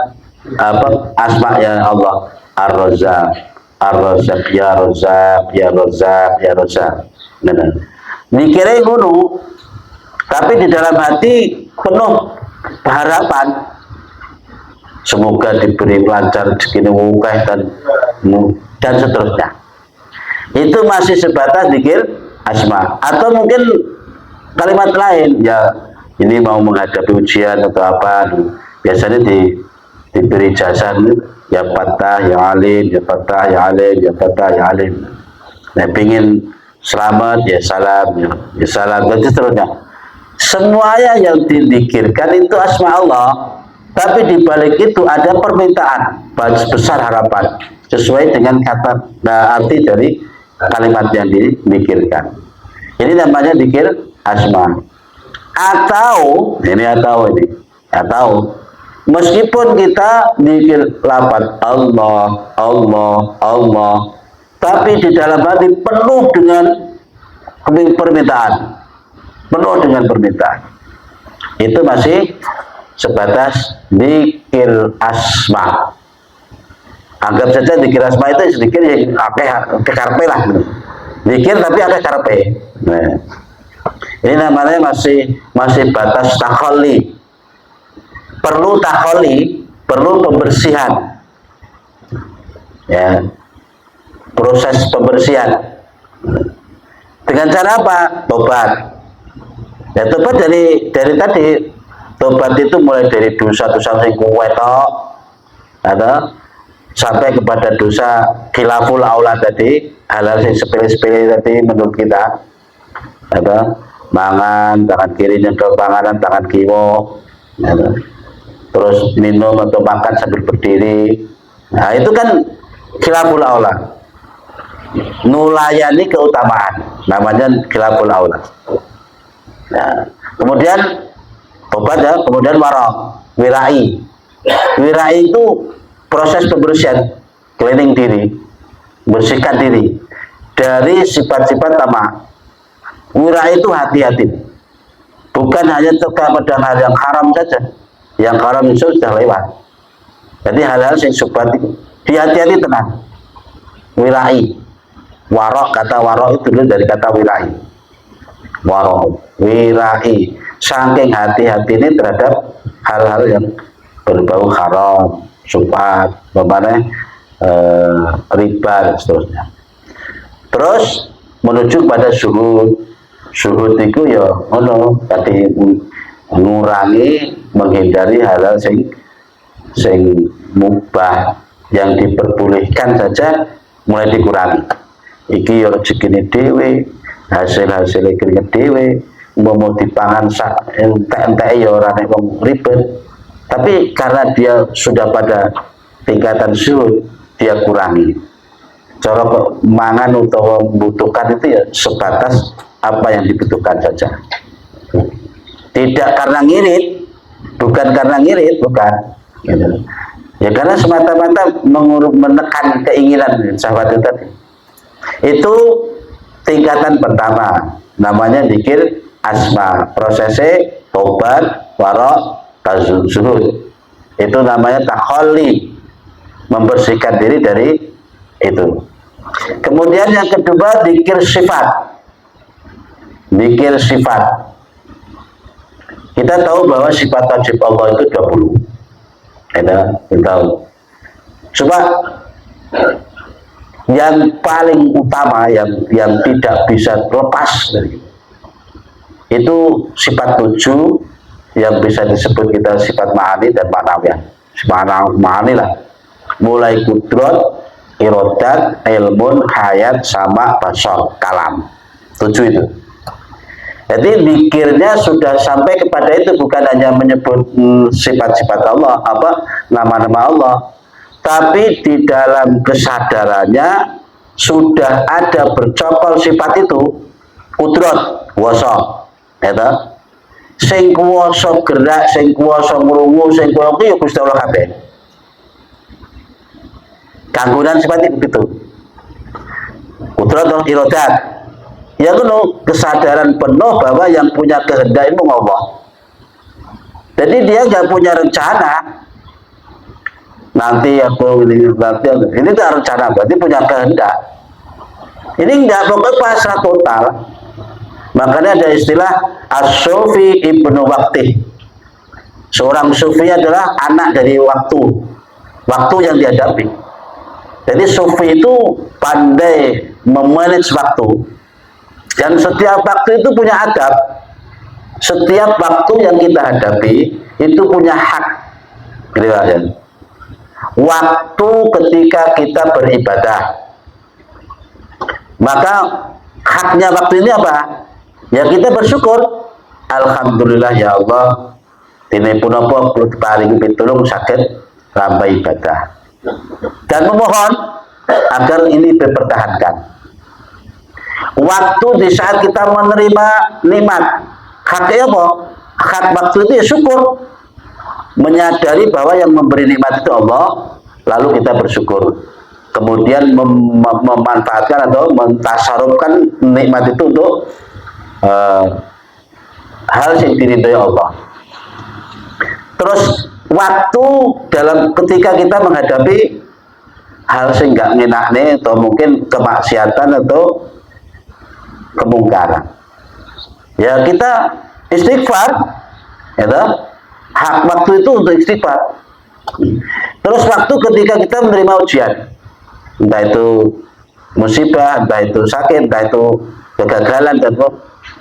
asma ya Allah, Ar-Razzaq, Ar-Razzaq, ya Razzaq, ya Razzaq, ya Razzaq. Dikira ngono, tapi di dalam hati penuh harapan, semoga diberi lancar rezeki dan seterusnya. Itu masih sebatas zikir asma. Atau mungkin kalimat lain ya, ini mau menghadapi ujian atau apa, biasanya diberi jasa ya Fattah, ya Alim, ya Fattah, ya Alim, ya Fattah, ya Alim. Nah, pingin selamat, ya salam, ya salam, dan seterusnya. Semuanya yang didikirkan itu asma Allah, tapi di balik itu ada permintaan besar harapan sesuai dengan kata arti dari kalimat yang didikirkan. Ini namanya dikir asma. Atau meskipun kita dikir lafaz Allah, Allah, Allah, tapi di dalam hati penuh dengan permintaan, itu masih sebatas dikir asma. Anggap saja dikir asma itu sedikit yang karpe lah, dikir tapi ada karpe. Nah, ini namanya masih batas takholi. Perlu takholi, perlu pembersihan, ya, proses pembersihan. Dengan cara apa? Tobat. Ya, tobat dari tadi. Tobat itu mulai dari dosa-dosa sing kuwetok, atau sampai kepada dosa khilaful aula tadi, hal-hal yang sepele-sepele tadi menurut kita, atau mangan tangan kiri nyekel panganan tangan kiwa, terus minum atau makan sambil berdiri. Nah, itu kan khilaful aula, nulayani keutamaan, namanya khilaful aula. Nah, kemudian tobat, ya, kemudian wirai itu proses pembersihan, cleaning diri, bersihkan diri dari sifat-sifat tamak. Wirai itu hati-hati, bukan hanya terkait hal yang haram saja. Yang haram itu sudah lewat. Jadi hal-hal yang subhat itu hati-hati tenang. Wirai, warok, kata warok itu dulu dari kata wirai. Warok, wirai, saking hati-hati ini terhadap hal-hal yang berbau haram, subhat, riba dan seterusnya. Terus menuju pada syuhud. Syuhud itu ya tadi mengurangi, menghindari hal-hal sing mubah, yang diperbolehkan saja mulai dikurangi. Iki ya rezekine dhewe, hasil-hasil keringet dhewe, mau dipangan entek-entek ya ora nek wong ribet. Tapi karena dia sudah pada tingkatan syuhud, dia kurangi. Cara mangan atau membutuhkan itu ya sebatas apa yang dibutuhkan saja. Tidak karena ngirit, bukan. Ya karena semata-mata menekan keinginan sahabat itu tadi. Itu tingkatan pertama, namanya dzikir asma. Prosesnya tobat, warok, zuhud. Itu namanya takholli, membersihkan diri dari itu. Kemudian yang kedua dzikir sifat. Dzikir sifat. Kita tahu bahwa sifat wajib Allah itu 20. Kita tahu. Coba yang paling utama yang tidak bisa lepas dari itu sifat 7 yang bisa disebut kita sifat ma'ani dan ma'nawiyah. Ma'ani lah. Mulai kudrat, irodat, ilmun, hayat, sama, basar, kalam. 7 itu. Jadi zikirnya sudah sampai kepada itu, bukan hanya menyebut sifat-sifat Allah, nama-nama Allah, tapi di dalam kesadarannya sudah ada bercokol sifat itu, kudrat, kuwasa, ya toh? Sing kuwasa gerak, sing kuwasa ngrungu, sing kuwasa ya Gusti Allah kabeh. Kanggunan sifat itu gitu. Kudrat dan irodat. Ya kesadaran penuh bahwa yang punya kehendak itu Allah. Jadi dia nggak punya rencana. Nanti aku ini tidak rencana, berarti punya kehendak. Ini nggak, pokoknya pasrah total. Makanya ada istilah as-sufi ibnu waqti. Seorang sufi adalah anak dari waktu yang dihadapi. Jadi sufi itu pandai memanage waktu. Dan setiap waktu itu punya adab. Setiap waktu yang kita hadapi itu punya hak. waktu ketika kita beribadah. Maka haknya waktu ini apa? Ya kita bersyukur. Alhamdulillah ya Allah, ini pun apa perlu paling pitulung sakit lambai ibadah. Dan memohon agar ini dipertahankan. Waktu di saat kita menerima nikmat, haknya apa? Hak waktu itu ya syukur. Menyadari bahwa yang memberi nikmat itu Allah, lalu kita bersyukur. Kemudian memanfaatkan atau mentasarufkan nikmat itu untuk hal yang diridhoi Allah. Terus waktu dalam ketika kita menghadapi hal yang nggak ngenakne atau mungkin kemaksiatan atau kemungkaran, ya kita istighfar, ya toh? Hak waktu itu untuk istighfar. Terus waktu ketika kita menerima ujian, entah itu musibah, entah itu sakit, entah itu kegagalan, dan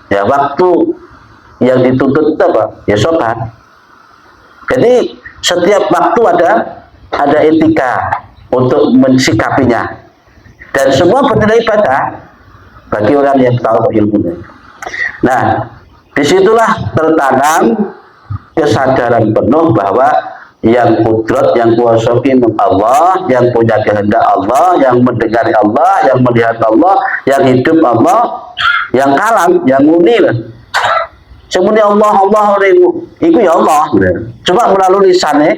ya waktu yang dituntut itu apa? Ya sabar. Jadi setiap waktu ada etika untuk mensikapinya, dan semua bernilai ibadah bagi orang yang tahu ilmunya. Nah, disitulah tertanam kesadaran penuh bahwa yang kudrat, yang kuasa Allah, yang punya kehendak Allah, yang mendengar Allah, yang melihat Allah, yang hidup Allah, yang kalam, yang muni. Semuanya Allah itu ya Allah. Cuma melalui lisannya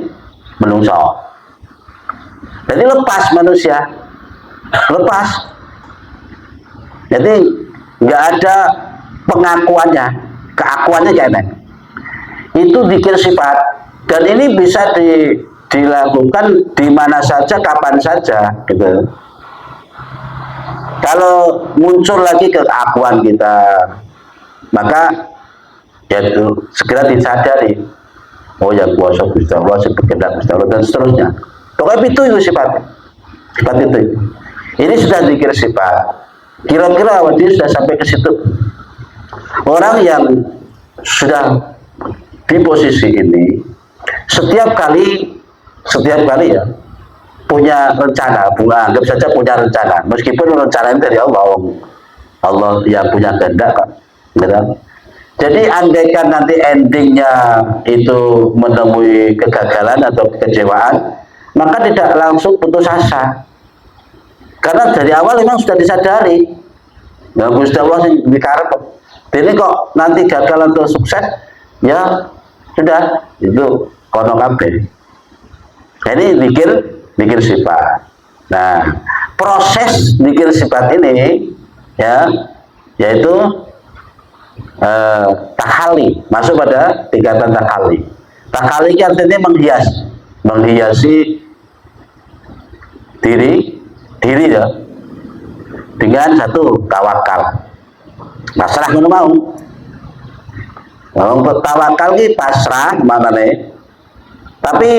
menungso. Jadi lepas manusia, lepas. Jadi nggak ada pengakuannya, keakuannya kayaknya. Itu zikir sifat, dan ini bisa dilakukan di mana saja, kapan saja, gitu. Kalau muncul lagi keakuan kita, maka ya itu segera disadari, oh ya kuasa Gusti Allah, seberkehendak Gusti Allah, dan seterusnya. Pokoknya itu sifat itu. Ini sudah zikir sifat. Kira-kira dia sudah sampai ke situ. Orang yang sudah di posisi ini setiap kali ya punya rencana, anggap saja punya rencana, meskipun rencana ini dari Allah yang punya kehendak, gitu. Jadi andaikan nanti endingnya itu menemui kegagalan atau kekecewaan, maka tidak langsung putus asa, karena dari awal memang sudah disadari, ya Gusti Allah yang dikarep. Ini kok nanti gagal atau sukses, ya sudah, itu kono kabeh. Ini zikir sifat. Nah, proses zikir sifat ini ya yaitu tahalli, masuk pada tingkatan tahalli. Tahalli artinya menghiasi diri ya dengan satu tawakal. Pasrah ngono mau. Tawakal ini pasrah mana nih? Tapi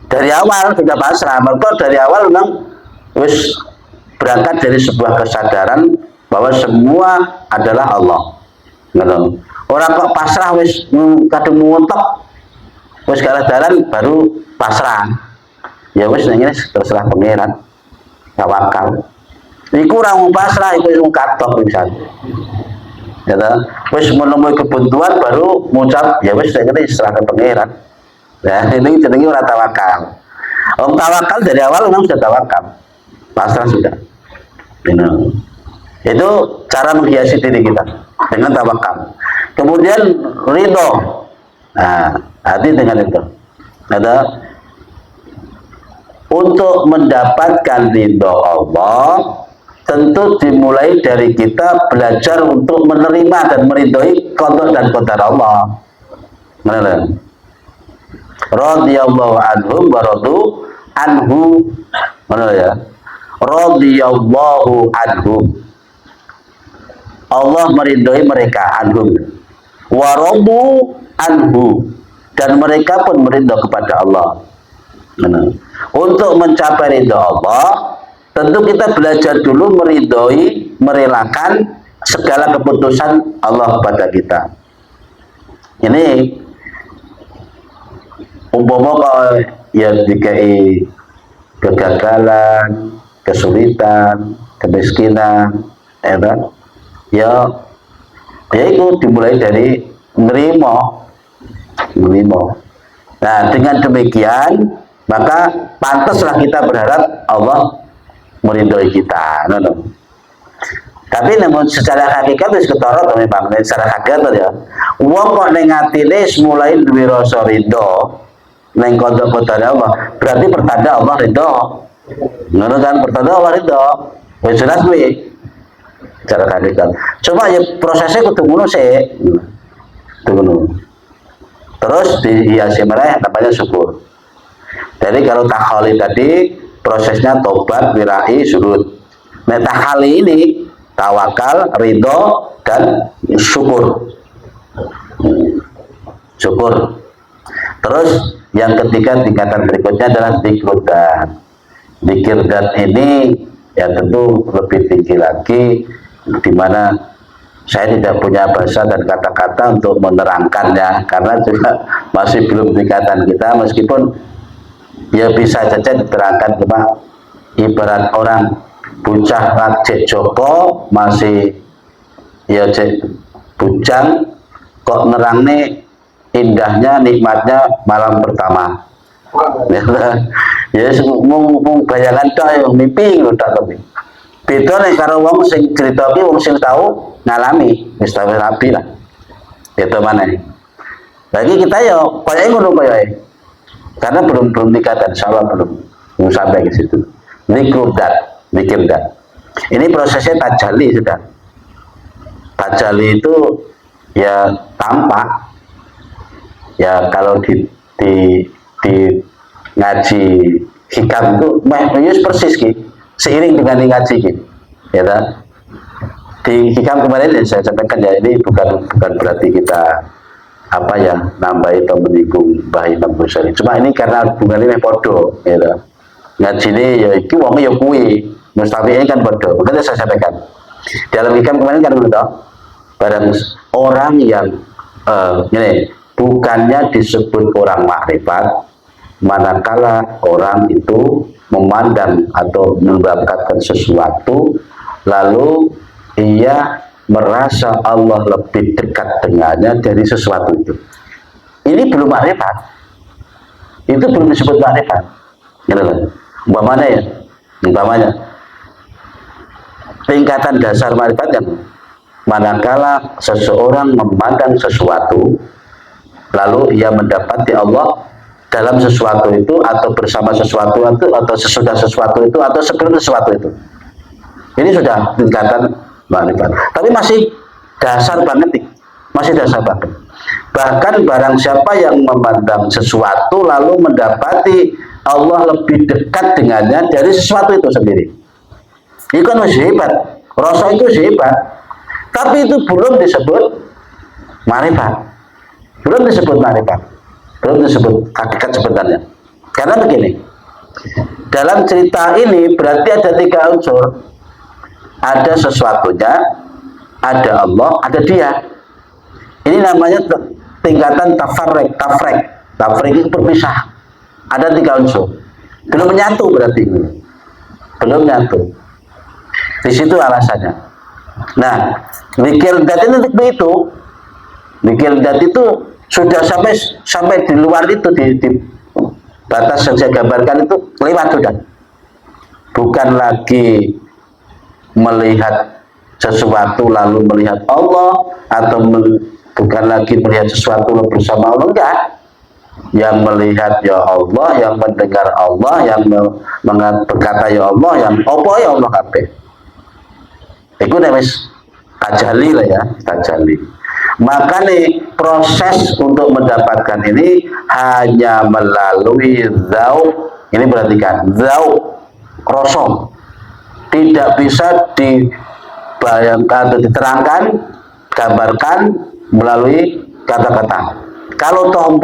dari awal sudah pasrah. Mereka dari awal memang wis berangkat dari sebuah kesadaran bahwa semua adalah Allah. Gitu. Orang kok pasrah wis kadung montok, wis gak dalan baru pasrah. Ya wis ini terserah pangeran. Tawakal. Iku ora mau pasrah, iku wis katok misalnya. Ya, wis menemui kebuntuan baru mengucap ya wis saya ngerti serah ke pangeran. Nah ini jenenge ora tawakal. Om tawakal dari awal memang sudah tawakal, pasrah sudah. Itu cara menghiasi diri kita dengan tawakal. Kemudian ridho. Nah, hati dengan itu. Ada untuk mendapatkan ridho Allah, tentu dimulai dari kita belajar untuk menerima dan meridhoi qada dan qadar Allah. Benar. Radhiyallahu anhum wa radu anhu. Benar ya? Radhiyallahu anhum. Allah meridhoi mereka, anhum. Wa radu anhu, dan mereka pun meridho kepada Allah. Benar. Untuk mencapai ridho Allah, tentu kita belajar dulu meridhoi, merelakan segala keputusan Allah pada kita. Ini umpama kalau ya dikai kegagalan, kesulitan, kemiskinan, ya kan? Ya itu dimulai dari nerimo. Nah, dengan demikian maka pantaslah kita berharap Allah meridhoi kita. Tapi namun secara hakikat wis ketara to memang secara hakikat ya. Wong kok ning atine mulai duwe rasa ridho ning qada-qadane Allah, berarti pertanda Allah ridho. Ngono kan, pertanda Allah ridho. Wis jelas kuwi. Secara hakikat. Cuma ya prosesnya kudu ngono sik. Ngono. Terus dihiasi merah namanya syukur. Jadi kalau takhali tadi prosesnya tobat, wirai, surut. Nah takhali ini tawakal, ridho, dan syukur. Syukur. Terus yang ketiga tingkatan berikutnya adalah zikrudat. Zikrudat ini ya tentu lebih tinggi lagi, di mana saya tidak punya bahasa dan kata-kata untuk menerangkannya karena juga masih belum tingkatan kita, meskipun ya bisa saja diterangkan, cuma ibarat orang bocah cek Joko masih ya cek bujang kok nerangnya indahnya nikmatnya malam pertama. Ya mung bayangan tok mimpi lho tak tapi. Beda nek karo wong sing crita ki wong sing tau ngalami, wis tau rapi lah. Itu mana? Lagi kita yo koyoke ngono koyoke. Karena belum tingkatan, insyaallah belum sampai ke situ. Zikrudat. Ini prosesnya tajalli sudah. Tajalli itu ya tampak. Ya kalau di ngaji hikam itu persis ki, seiring dengan ngaji ki. Ya kan? Di hikam kemarin yang saya sampaikan ya, ini bukan berarti kita apa ya nambah atau menyinggung Mbah Imam Ghazali. Cuma ini karena hubungannya podo, ya kan? Ngaji ini ya iki wong ya kuwi, Mustafi ini kan podo. Makanya saya sampaikan. Dalam hikam kemarin kan begitu. Barang orang yang ini bukannya disebut orang makrifat manakala orang itu memandang atau mendapatkan sesuatu lalu ia merasa Allah lebih dekat dengannya dari sesuatu itu. Ini belum makrifat. Itu belum disebut makrifat. Gitu kan? Umpamanya tingkatan dasar makrifat yang manakala seseorang memandang sesuatu lalu ia mendapati Allah dalam sesuatu itu atau bersama sesuatu itu atau sesudah sesuatu itu atau sebelum sesuatu itu. Ini sudah tingkatan makrifat. Tapi masih dasar banget nih. Masih dasar banget. Bahkan barang siapa yang memandang sesuatu lalu mendapati Allah lebih dekat dengannya dari sesuatu itu sendiri. Itu kan masih hebat. Rasa itu hebat. Tapi itu belum disebut makrifat. Belum disebut makrifat, belum disebut hakikat sebenarnya. Karena begini, dalam cerita ini berarti ada 3 unsur. Ada sesuatunya, ada Allah, ada dia. Ini namanya tingkatan tafrek. Tafrek itu berpisah. Ada 3 unsur. Belum menyatu berarti. Belum menyatu. Di situ alasannya. Nah, zikir dat itu begitu. Zikir dat itu sudah sampai di luar itu di batas yang saya gambarkan itu lewat sudah. Bukan lagi melihat sesuatu lalu melihat Allah atau bukan lagi melihat sesuatu lalu bersama Allah, enggak. Yang melihat ya Allah, yang mendengar Allah, yang berkata ya Allah, yang apa ya Allah kabeh. Itu namanya tajalli lah ya, tajalli. Maka nih proses untuk mendapatkan ini hanya melalui zauq. Ini perhatikan, zauq, rasa. Tidak bisa dibayangkan atau diterangkan, gambarkan melalui kata-kata. Kalau toh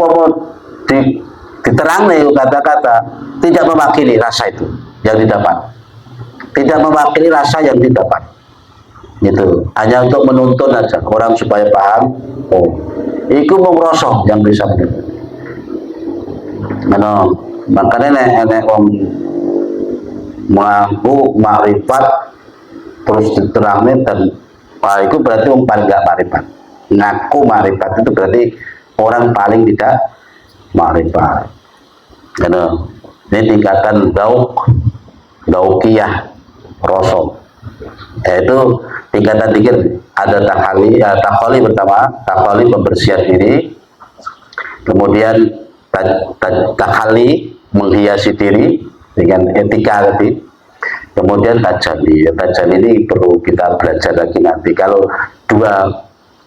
diterang nih kata-kata, tidak mewakili rasa itu yang didapat. Tidak mewakili rasa yang didapat. Gitu. Hanya untuk menuntun aja orang supaya paham. Oh, itu mau rasa yang bisa. Makanya nek wong mengaku makrifat terus diterangin dan itu berarti orang paling gak makrifat. Ngaku makrifat itu berarti orang paling tidak makrifat. Ini tingkatan daukiyah rosok, yaitu tingkatan zikir. Ada takhali pertama, takhali pembersihan diri, kemudian takhali menghiasi diri dengan etika tadi, kemudian tajalli. Tajalli ini perlu kita belajar lagi nanti. Kalau dua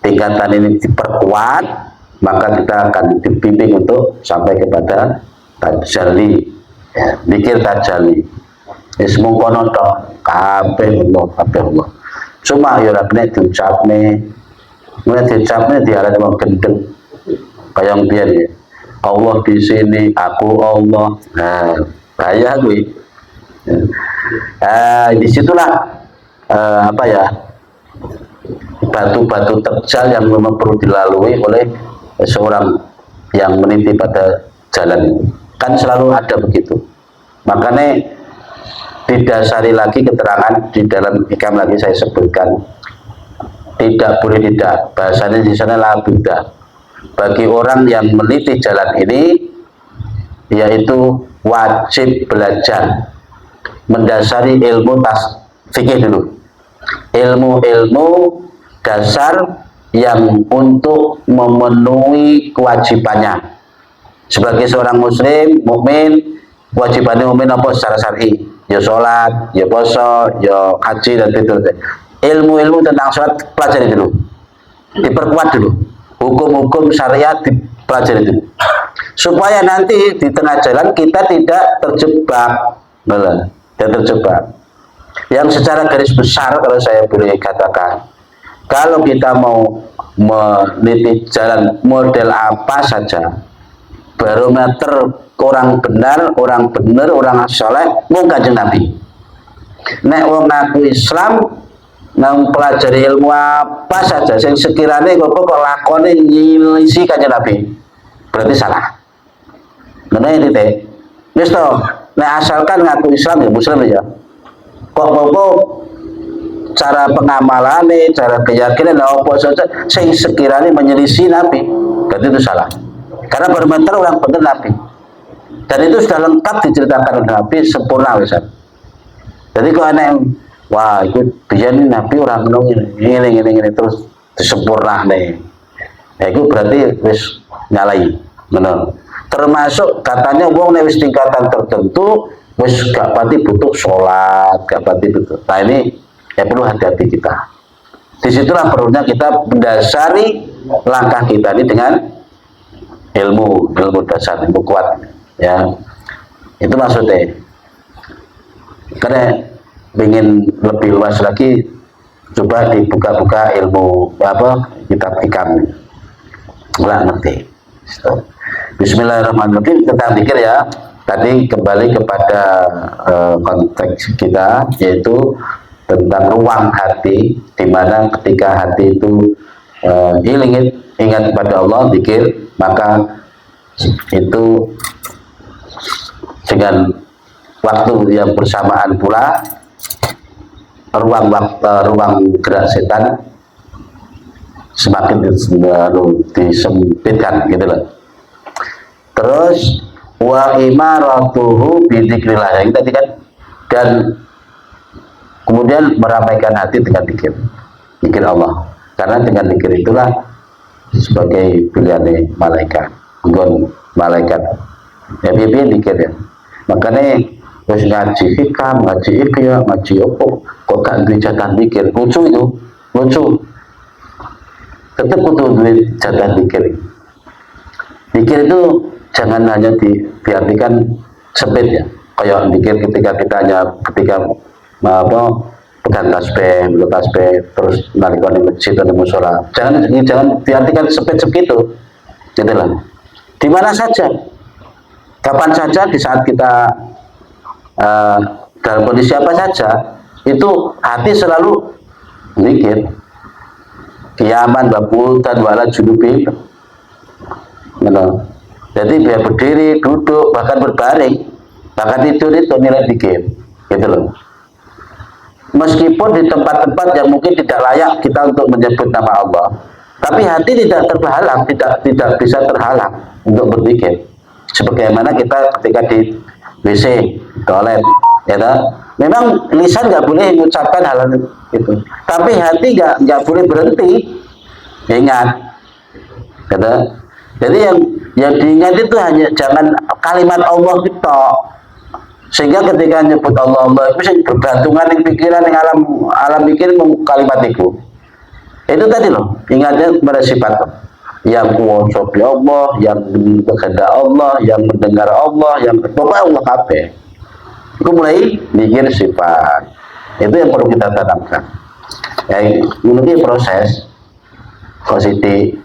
tingkatan ini diperkuat, maka kita akan dibimbing untuk sampai kepada tajalli, ya, zikir tajalli. Ismu kono tok kabeh Allah. Cuma ya ora kena diucapne. Nek diucapne diarani wong gendeng. Kaya mbiyen ya. Allah di sini, aku Allah. Nah, bahaya kuwi. Disitulah apa ya? Batu-batu terjal yang memang perlu dilalui oleh seorang yang meniti pada jalan. Kan selalu ada begitu. Makanya didasari lagi keterangan di dalam hikam lagi saya sebutkan, tidak boleh tidak, bahasanya di sana la budda. Bagi orang yang meniti jalan ini, yaitu wajib belajar mendasari ilmu fikih dulu, ilmu dasar yang untuk memenuhi kewajibannya sebagai seorang muslim mukmin. Kewajibannya mukmin apa secara syar'i? Ya sholat, ya puasa, ya haji dan itu. Ilmu-ilmu tentang sholat pelajari dulu, diperkuat dulu, hukum-hukum syariat dipelajari dulu, supaya nanti di tengah jalan kita tidak terjebak, tidak terjebak. Yang secara garis besar kalau saya boleh katakan, kalau kita mau meniti jalan model apa saja, barometer orang benar, orang soleh, mau Kanjeng Nabi. Nek wong ngaku Islam, nang pelajari ilmu apa saja, yang sekiranya kok lakone nyilisi Kanjeng Nabi, berarti salah. Karena ini teh, wis toh, nek asalkan ngaku Islam ya Muslim ya. Kok cara pengamalane, cara keyakinan apa saja, yang sekiranya menyelisih Nabi, berarti itu salah. Karena barometer orang benar Nabi. Dan itu sudah lengkap diceritakan oleh Nabi sempurna wisan. Jadi kalau ada yang wah itu biar ini Nabi orang ini terus disempurna nih. Itu berarti wis nyalai, benar. Termasuk katanya wong nek wis tingkatan tertentu wis gak pati butuh sholat, gak pati butuh. Nah ini ya perlu hati-hati kita. Disitulah perlunya kita mendasari langkah kita ini dengan ilmu dasar, ilmu kuat. Ya, itu maksudnya. Karena ingin lebih luas lagi, coba dibuka-buka ilmu apa kitab hikam. Nggak ngerti. Bismillahirrahmanirrahim. Tentang zikir ya. Tadi kembali kepada konteks kita, yaitu tentang ruang hati, di mana ketika hati itu ingat kepada Allah, zikir, maka itu dengan waktu yang bersamaan pula ruang gerak setan semakin disempitkan gitu loh. Terus wa imaratuhu bidzikrillah yang tadi kan, dan kemudian meramaikan hati dengan zikir Allah, karena dengan zikir itulah sebagai pilihan malaikat, malaikat ya biar zikir ya. Makanya wis ngaji hikam, ngaji ikhya, ngaji opo, kok gak duwe jatah zikir. Lucu itu, lucu. Tetap kudu duwe jatah zikir. Zikir itu jangan hanya diartikan sempit ya. Kayak zikir ketika kita hanya pegang tasbih, terus nalika di masjid atau musola. Jangan diartikan sempit segitu. Gitu lah. Di mana saja, kapan saja, di saat kita dalam kondisi apa saja, itu hati selalu zikir. Kiaman babul dan wala junubi. Jadi biar berdiri, duduk, bahkan berbaring, bahkan tidur itu nilai zikir. gitu loh. Meskipun di tempat-tempat yang mungkin tidak layak kita untuk menyebut nama Allah, tapi hati tidak terhalang, tidak bisa terhalang untuk berpikir. Sebagaimana kita ketika di WC, toilet, ya tak? Memang lisan nggak boleh mengucapkan hal itu, tapi hati nggak boleh berhenti. Ingat, kata. Jadi yang diingat itu hanya jangan kalimat Allah kita. Sehingga ketika nyebut Allah itu bisa bergantungan yang pikiran yang alam pikir kalimat itu tadi loh, ingatnya pada sifat yang kuasa Allah, yang berkehendak Allah, yang mendengar Allah, yang pokoknya Allah kabeh. Itu mulai mikir sifat. Itu yang perlu kita tanamkan. Ini proses positif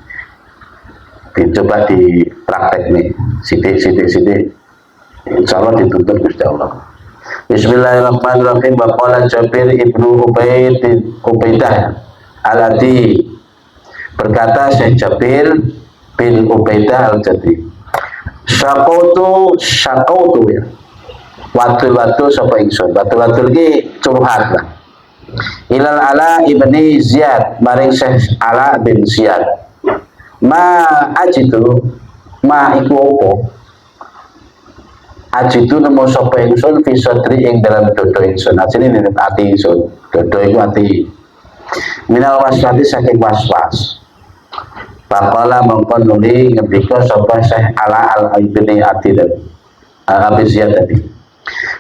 dicoba dipraktek nih, sidik. Insya Allah dituntut Gusti Allah. Bismillahirrahmanirrahim. Waqala Jabir ibnu Ubaidah Al-Adi, berkata Syekh Jabir bin Ubaidah Al-Jadi, syakautu ya, wadul sapa ingsun, wadul iki curhat lah, ilal Ala ibni Ziyad, maring Syekh Ala bin Ziyad, ma ajitu, ma iku opo, ajitu nemu sapa ingsun fi sadri ing dalam dodo ingsun. Asline ning ati ingsun, dodo iku ati, minal waswati saking waswas. Faqala mongkon nuli ngendika sapa Syekh Ala al-Ibni Atid Abi Ziyad tadi,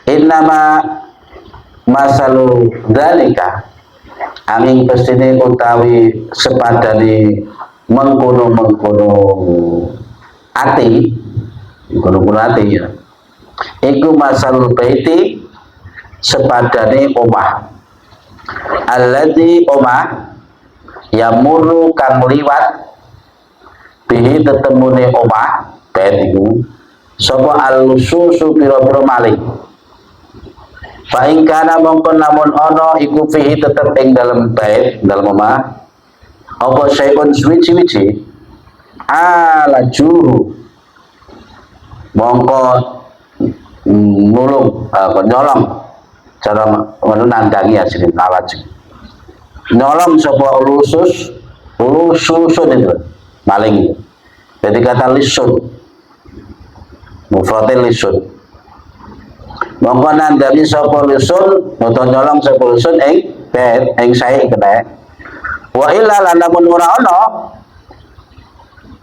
innama masalu dzalika, angin pestine utawi sepadane mengkono ati, mengkono ati ya, iku masalul baiti sepadane omah, alladzi omah yamuru kang liwat bihi tetemune omah bait iku sapa al-lususu pira-pira maling. Fa ing kana mongkon lamun ana iku fihi tetep ing dalem bait, dalem omah apa syai'un suwi-suwi alaju mongko nulung nyolong, cara menandangi hasilin alaju nyolong sapa lususun itu maling. Jadi kata lisun mufradil lisun, mongko nandani sapa lisun utawa nyolong sapa lisun ing bait ing sae kena. Wa illa lan lamun ora ana,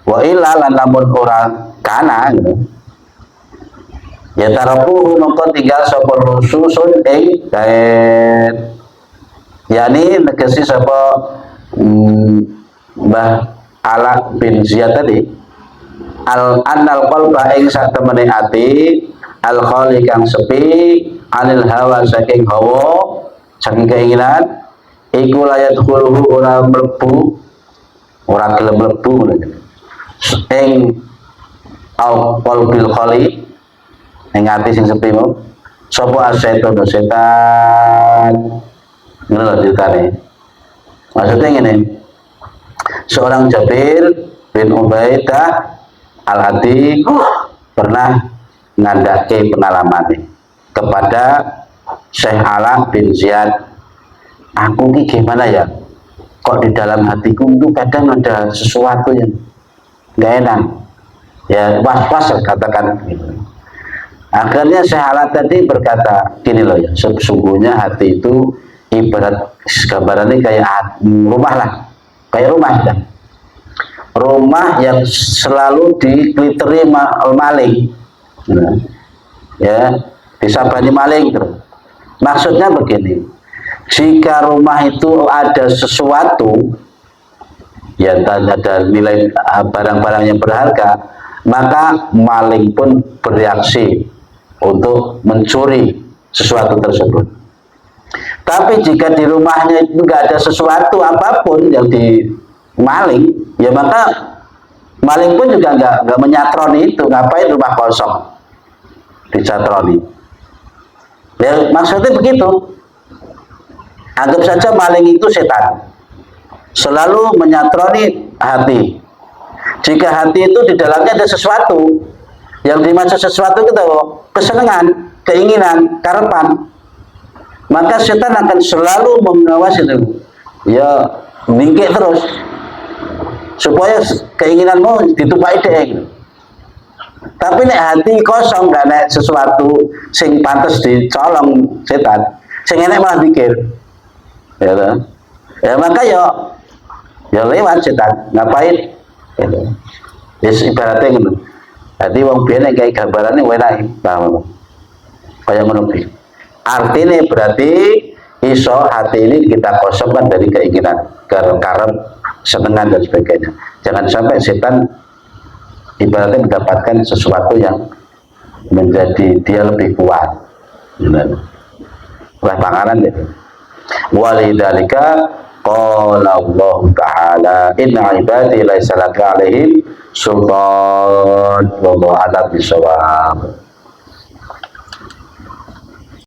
wa illa lan lamun ora kana gitu, ya tarapuhu mongko tinggal sapa lususun ing bait, yakni negesi sapa Mbah Ala bin Ziyad tadi, annal qalba ing sak temene ati, al khali kang sepi, anil hawa saking hawa, saking keinginan, iku layat khuluhu ora mlebu, ora gelem mlebu ing al qalbil khali, ing ati sing sepi mau sapa asetan setan. Ngono lho ceritane. Maksudnya ngene, seorang Jabir bin Ubaidah Al-Hadi pernah ngandake pengalaman kepada Syekh Ala bin Ziyad, aku ini gimana ya, kok di dalam hatiku itu kadang ada sesuatu yang gak enak ya, was-was katakan gitu. Akhirnya Syekh Ala tadi berkata gini loh ya, sesungguhnya hati itu ibarat gambarannya kayak rumah lah, kayak rumah kan, rumah yang selalu dikeliteri maling, ya disabani maling terus. Maksudnya begini, jika rumah itu ada sesuatu yang ada nilai barang-barang yang berharga, maka maling pun bereaksi untuk mencuri sesuatu tersebut. Tapi jika di rumahnya itu nggak ada sesuatu apapun yang dimaling, ya maka maling pun juga nggak menyatroni itu. Ngapain rumah kosong dicatroni? Ya maksudnya begitu. Anggap saja maling itu setan, selalu menyatroni hati. Jika hati itu di dalamnya ada sesuatu, yang dimaksud sesuatu itu kesenangan, keinginan, harapan, maka setan akan selalu mengawasi itu. Ya, bingkik terus supaya keinginanmu ditupai deh. Tapi nek hati kosong, gak nek sesuatu sing pantas dicolong setan, sing enek malah pikir, ya toh? Ya maka ya lewat setan, ngapain? Ya ibaratnya gitu. Jadi wong biyen nek kayak gambarane enak, paham? Kayak ngono kuwi. Artinya berarti iso hati ini kita kosongkan dari keinginan, karep-karep, senengan dan sebagainya. Jangan sampai setan ibaratnya mendapatkan sesuatu yang menjadi dia lebih kuat. Oleh panganan itu. Walidzalika qala Allah Ta'ala inna ibadi laisa laka alaihim sultan wallahu a'lam bishawab.